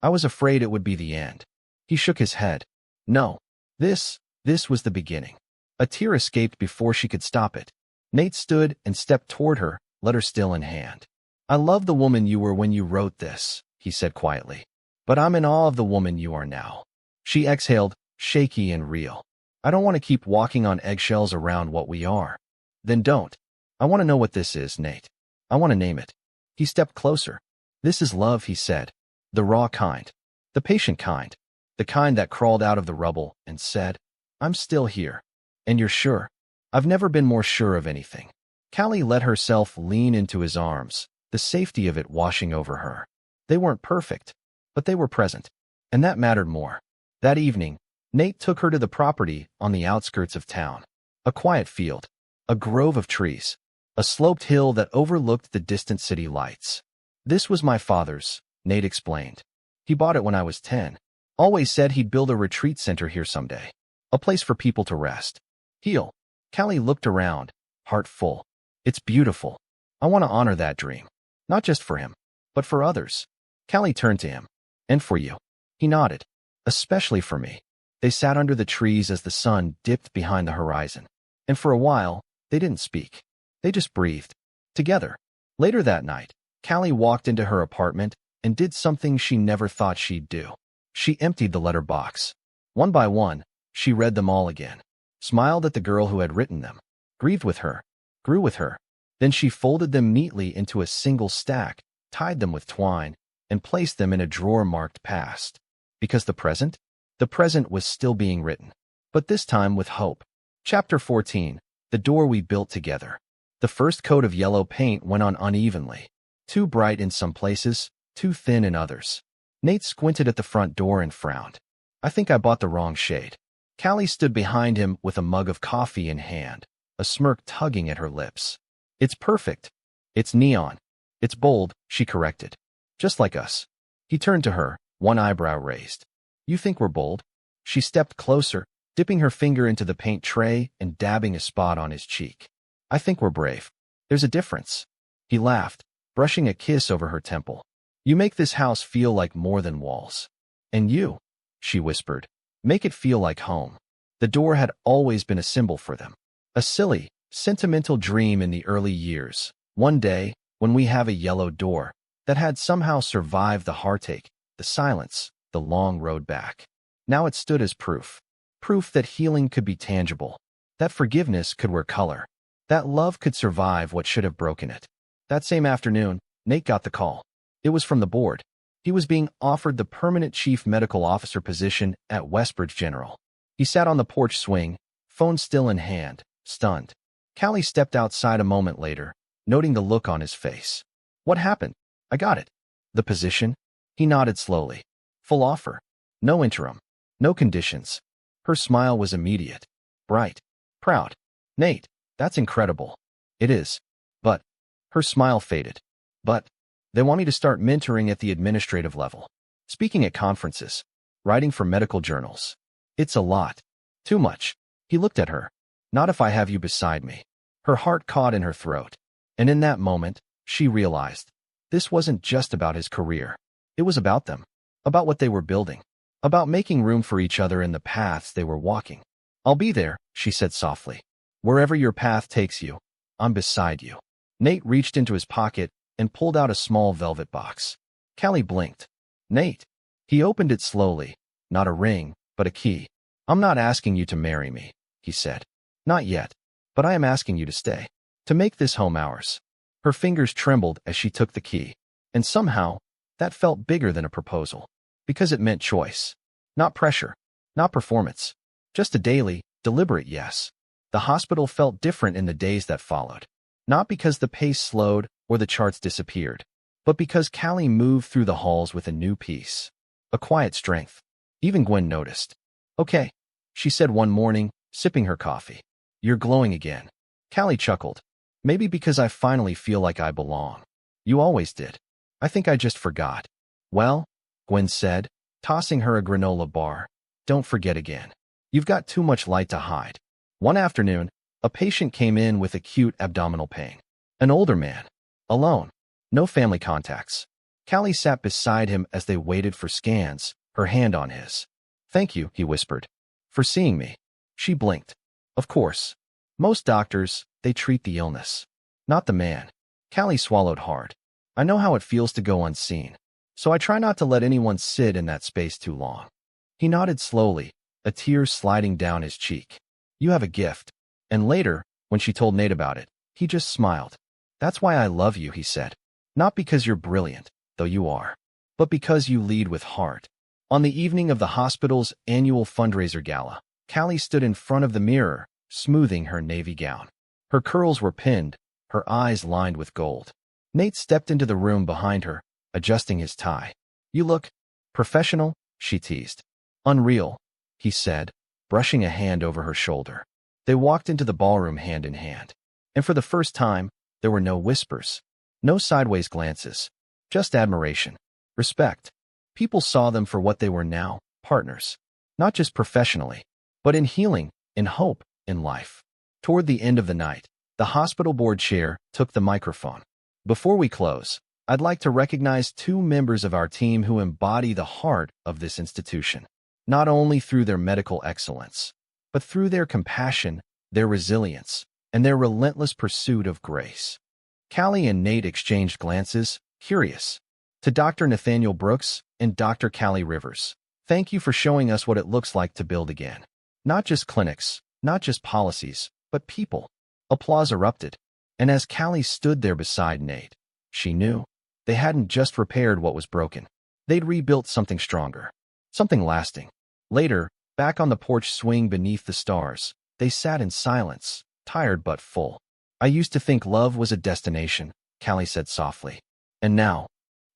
I was afraid it would be the end. He shook his head. No. This was the beginning. A tear escaped before she could stop it. Nate stood and stepped toward her, letter still in hand. I love the woman you were when you wrote this, he said quietly. But I'm in awe of the woman you are now. She exhaled, shaky and real. I don't want to keep walking on eggshells around what we are. Then don't. I want to know what this is, Nate. I want to name it. He stepped closer. This is love, he said. The raw kind. The patient kind. The kind that crawled out of the rubble and said, I'm still here. And you're sure? I've never been more sure of anything. Callie let herself lean into his arms, the safety of it washing over her. They weren't perfect, but they were present. And that mattered more. That evening, Nate took her to the property on the outskirts of town. A quiet field. A grove of trees. A sloped hill that overlooked the distant city lights. This was my father's, Nate explained. He bought it when I was 10. Always said he'd build a retreat center here someday. A place for people to rest. Heal. Callie looked around, heart full. It's beautiful. I want to honor that dream. Not just for him, but for others. Callie turned to him. And for you. He nodded. Especially for me. They sat under the trees as the sun dipped behind the horizon. And for a while, they didn't speak. They just breathed. Together. Later that night, Callie walked into her apartment and did something she never thought she'd do. She emptied the letter box. One by one, she read them all again. Smiled at the girl who had written them. Grieved with her. Grew with her. Then she folded them neatly into a single stack, tied them with twine, and placed them in a drawer marked past. Because the present was still being written. But this time with hope. Chapter 14. The door we built together. The first coat of yellow paint went on unevenly. Too bright in some places, too thin in others. Nate squinted at the front door and frowned. I think I bought the wrong shade. Callie stood behind him with a mug of coffee in hand, a smirk tugging at her lips. It's perfect. It's neon. It's bold, she corrected. Just like us. He turned to her, one eyebrow raised. You think we're bold? She stepped closer, dipping her finger into the paint tray and dabbing a spot on his cheek. I think we're brave. There's a difference. He laughed, brushing a kiss over her temple. You make this house feel like more than walls. And you, she whispered, make it feel like home. The door had always been a symbol for them. A silly, sentimental dream in the early years. One day, when we have a yellow door that had somehow survived the heartache, the silence, the long road back. Now it stood as proof. Proof that healing could be tangible, that forgiveness could wear color, that love could survive what should have broken it. That same afternoon, Nate got the call. It was from the board. He was being offered the permanent chief medical officer position at Westbridge General. He sat on the porch swing, phone still in hand, stunned. Callie stepped outside a moment later, noting the look on his face. What happened? I got it. The position? He nodded slowly. Full offer. No interim. No conditions. Her smile was immediate. Bright. Proud. Nate, that's incredible. It is. But. Her smile faded. But. They want me to start mentoring at the administrative level. Speaking at conferences. Writing for medical journals. It's a lot. Too much. He looked at her. Not if I have you beside me. Her heart caught in her throat. And in that moment, she realized. This wasn't just about his career. It was about them. About what they were building. About making room for each other in the paths they were walking. I'll be there, she said softly. Wherever your path takes you, I'm beside you. Nate reached into his pocket and pulled out a small velvet box. Callie blinked. Nate. He opened it slowly. Not a ring, but a key. I'm not asking you to marry me, he said. Not yet. But I am asking you to stay. To make this home ours. Her fingers trembled as she took the key. And somehow, that felt bigger than a proposal. Because it meant choice. Not pressure. Not performance. Just a daily, deliberate yes. The hospital felt different in the days that followed. Not because the pace slowed or the charts disappeared, but because Callie moved through the halls with a new peace. A quiet strength. Even Gwen noticed. Okay, she said one morning, sipping her coffee. You're glowing again. Callie chuckled. Maybe because I finally feel like I belong. You always did. I think I just forgot. Well, Gwen said, tossing her a granola bar. Don't forget again. You've got too much light to hide. One afternoon, a patient came in with acute abdominal pain. An older man. Alone. No family contacts. Callie sat beside him as they waited for scans, her hand on his. Thank you, he whispered. For seeing me. She blinked. Of course. Most doctors, they treat the illness. Not the man. Callie swallowed hard. I know how it feels to go unseen. So I try not to let anyone sit in that space too long. He nodded slowly, a tear sliding down his cheek. "You have a gift." And later, when she told Nate about it, he just smiled. "That's why I love you," he said. "Not because you're brilliant, though you are, but because you lead with heart." On the evening of the hospital's annual fundraiser gala, Callie stood in front of the mirror, smoothing her navy gown. Her curls were pinned, her eyes lined with gold. Nate stepped into the room behind her, adjusting his tie. "You look professional," she teased. "Unreal," he said, brushing a hand over her shoulder. They walked into the ballroom hand in hand. And for the first time, there were no whispers, no sideways glances, just admiration, respect. People saw them for what they were now, partners. Not just professionally, but in healing, in hope, in life. Toward the end of the night, the hospital board chair took the microphone. "Before we close, I'd like to recognize two members of our team who embody the heart of this institution, not only through their medical excellence, but through their compassion, their resilience, and their relentless pursuit of grace." Callie and Nate exchanged glances, curious. To Dr. Nathaniel Brooks and Dr. Callie Rivers, thank you for showing us what it looks like to build again. Not just clinics, not just policies, but people. Applause erupted. And as Callie stood there beside Nate, she knew they hadn't just repaired what was broken. They'd rebuilt something stronger, something lasting. Later, back on the porch swing beneath the stars, they sat in silence, tired but full. "I used to think love was a destination," Callie said softly. "And now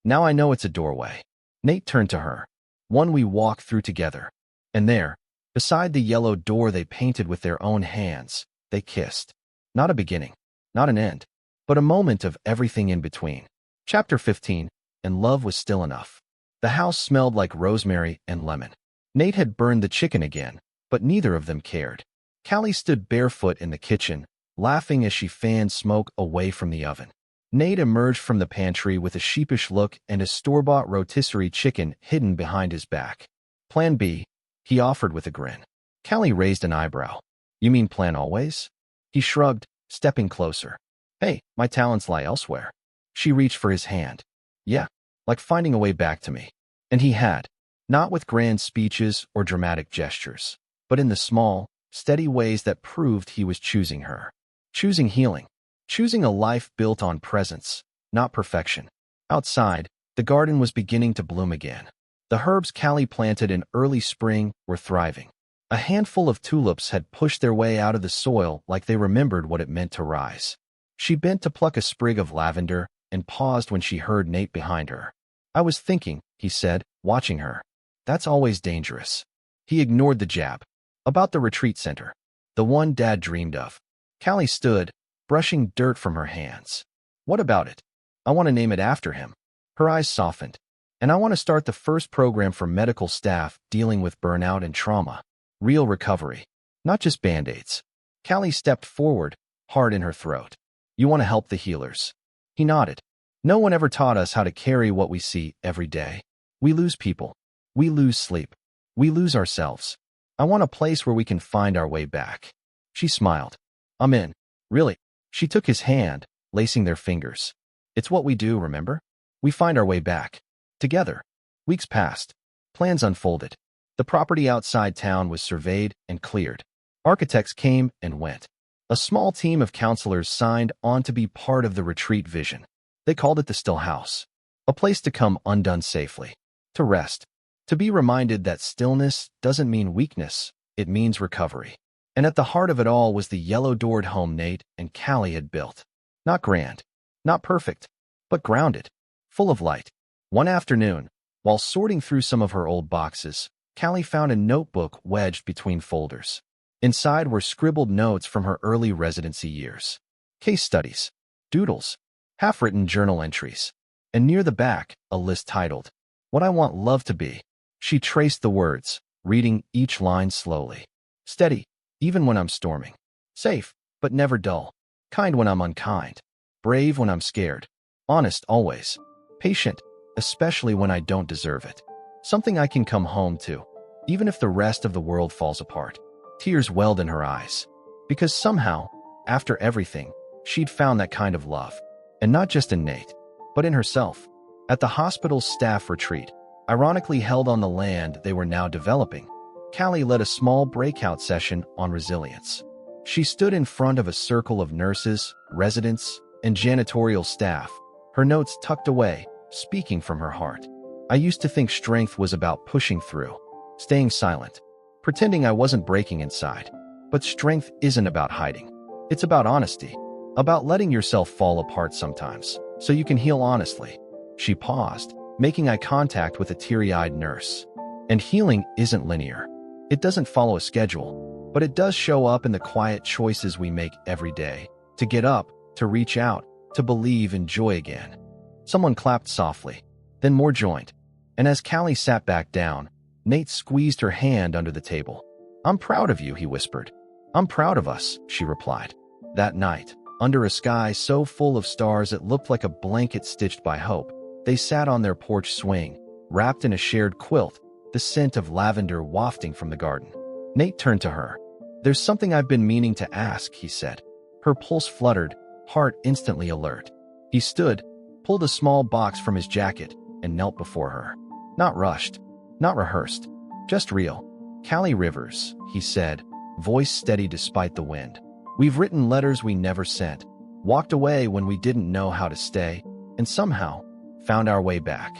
I know it's a doorway." Nate turned to her. "One we walk through together." And there, beside the yellow door they painted with their own hands, they kissed. Not a beginning, not an end, but a moment of everything in between. Chapter 15, and love was still enough. The house smelled like rosemary and lemon. Nate had burned the chicken again, but neither of them cared. Callie stood barefoot in the kitchen, laughing as she fanned smoke away from the oven. Nate emerged from the pantry with a sheepish look and a store-bought rotisserie chicken hidden behind his back. "Plan B," he offered with a grin. Callie raised an eyebrow. "You mean plan always?" He shrugged, stepping closer. "Hey, my talents lie elsewhere." She reached for his hand. "Yeah, like finding a way back to me." And he had. Not with grand speeches or dramatic gestures, but in the small, steady ways that proved he was choosing her. Choosing healing. Choosing a life built on presence, not perfection. Outside, the garden was beginning to bloom again. The herbs Callie planted in early spring were thriving. A handful of tulips had pushed their way out of the soil like they remembered what it meant to rise. She bent to pluck a sprig of lavender and paused when she heard Nate behind her. "I was thinking," he said, watching her. "That's always dangerous." He ignored the jab. "About the retreat center. The one Dad dreamed of." Callie stood, brushing dirt from her hands. "What about it?" "I want to name it after him." Her eyes softened. "And I want to start the first program for medical staff dealing with burnout and trauma. Real recovery. Not just Band-Aids." Callie stepped forward, heart in her throat. "You want to help the healers." He nodded. "No one ever taught us how to carry what we see every day. We lose people. We lose sleep. We lose ourselves. I want a place where we can find our way back." She smiled. "I'm in." "Really?" She took his hand, lacing their fingers. "It's what we do, remember? We find our way back. Together." Weeks passed. Plans unfolded. The property outside town was surveyed and cleared. Architects came and went. A small team of counselors signed on to be part of the retreat vision. They called it the Still House. A place to come undone safely. To rest. To be reminded that stillness doesn't mean weakness, it means recovery. And at the heart of it all was the yellow-doored home Nate and Callie had built. Not grand, not perfect, but grounded, full of light. One afternoon, while sorting through some of her old boxes, Callie found a notebook wedged between folders. Inside were scribbled notes from her early residency years. Case studies, doodles, half-written journal entries. And near the back, a list titled, "What I Want Love to Be." She traced the words, reading each line slowly. "Steady, even when I'm storming. Safe, but never dull. Kind when I'm unkind. Brave when I'm scared. Honest always. Patient, especially when I don't deserve it. Something I can come home to, even if the rest of the world falls apart." Tears welled in her eyes. Because somehow, after everything, she'd found that kind of love. And not just in Nate, but in herself. At the hospital's staff retreat, ironically held on the land they were now developing, Callie led a small breakout session on resilience. She stood in front of a circle of nurses, residents, and janitorial staff, her notes tucked away, speaking from her heart. I used to think strength was about pushing through, staying silent, pretending I wasn't breaking inside. But strength isn't about hiding. It's about honesty, about letting yourself fall apart sometimes, so you can heal honestly. She paused, making eye contact with a teary-eyed nurse. And healing isn't linear. It doesn't follow a schedule, but it does show up in the quiet choices we make every day. To get up, to reach out, to believe in joy again. Someone clapped softly, then more joined. And as Callie sat back down, Nate squeezed her hand under the table. "I'm proud of you," he whispered. "I'm proud of us," she replied. That night, under a sky so full of stars it looked like a blanket stitched by hope, they sat on their porch swing, wrapped in a shared quilt, the scent of lavender wafting from the garden. Nate turned to her. "There's something I've been meaning to ask," he said. Her pulse fluttered, heart instantly alert. He stood, pulled a small box from his jacket, and knelt before her. Not rushed, not rehearsed, just real. "Callie Rivers," he said, voice steady despite the wind. "We've written letters we never sent, walked away when we didn't know how to stay, and somehow found our way back."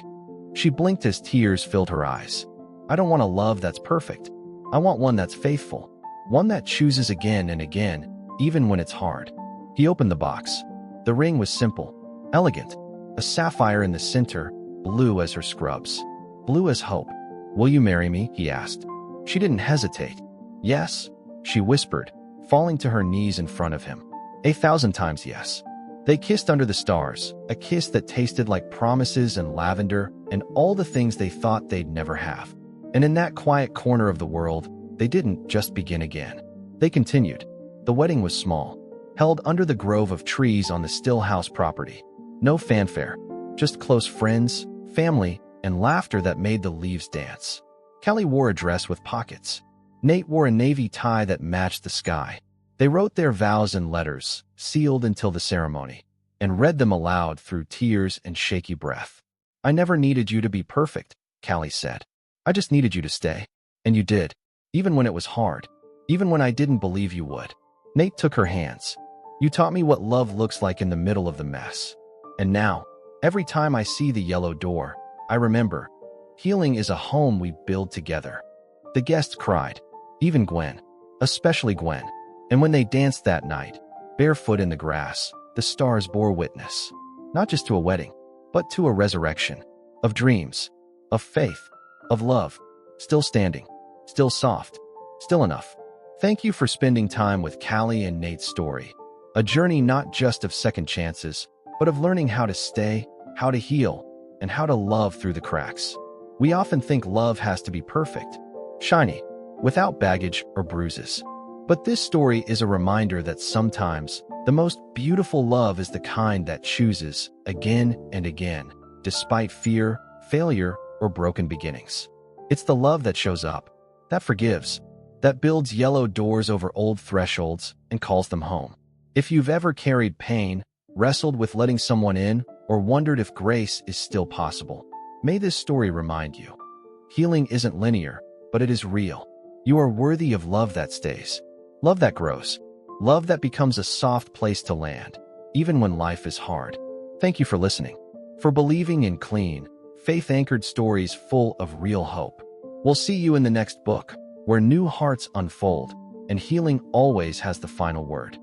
She blinked as tears filled her eyes. "I don't want a love that's perfect. I want one that's faithful, one that chooses again and again, even when it's hard." He opened the box. The ring was simple, elegant, a sapphire in the center, blue as her scrubs, blue as hope. "Will you marry me?" he asked. She didn't hesitate. "Yes," she whispered, falling to her knees in front of him. 1,000 times yes. They kissed under the stars, a kiss that tasted like promises and lavender and all the things they thought they'd never have. And in that quiet corner of the world, they didn't just begin again. They continued. The wedding was small, held under the grove of trees on the Still House property. No fanfare, just close friends, family, and laughter that made the leaves dance. Callie wore a dress with pockets. Nate wore a navy tie that matched the sky. They wrote their vows in letters, sealed until the ceremony, and read them aloud through tears and shaky breath. "I never needed you to be perfect," Callie said. "I just needed you to stay. And you did, even when it was hard, even when I didn't believe you would." Nate took her hands. "You taught me what love looks like in the middle of the mess. And now, every time I see the yellow door, I remember, healing is a home we build together." The guests cried, even Gwen, especially Gwen. And when they danced that night, barefoot in the grass, the stars bore witness, not just to a wedding, but to a resurrection, of dreams, of faith, of love, still standing, still soft, still enough. Thank you for spending time with Callie and Nate's story, a journey not just of second chances, but of learning how to stay, how to heal, and how to love through the cracks. We often think love has to be perfect, shiny, without baggage or bruises. But this story is a reminder that sometimes the most beautiful love is the kind that chooses again and again, despite fear, failure, or broken beginnings. It's the love that shows up, that forgives, that builds yellow doors over old thresholds and calls them home. If you've ever carried pain, wrestled with letting someone in, or wondered if grace is still possible, may this story remind you. Healing isn't linear, but it is real. You are worthy of love that stays. Love that grows. Love that becomes a soft place to land, even when life is hard. Thank you for listening, for believing in clean, faith-anchored stories full of real hope. We'll see you in the next book, where new hearts unfold, and healing always has the final word.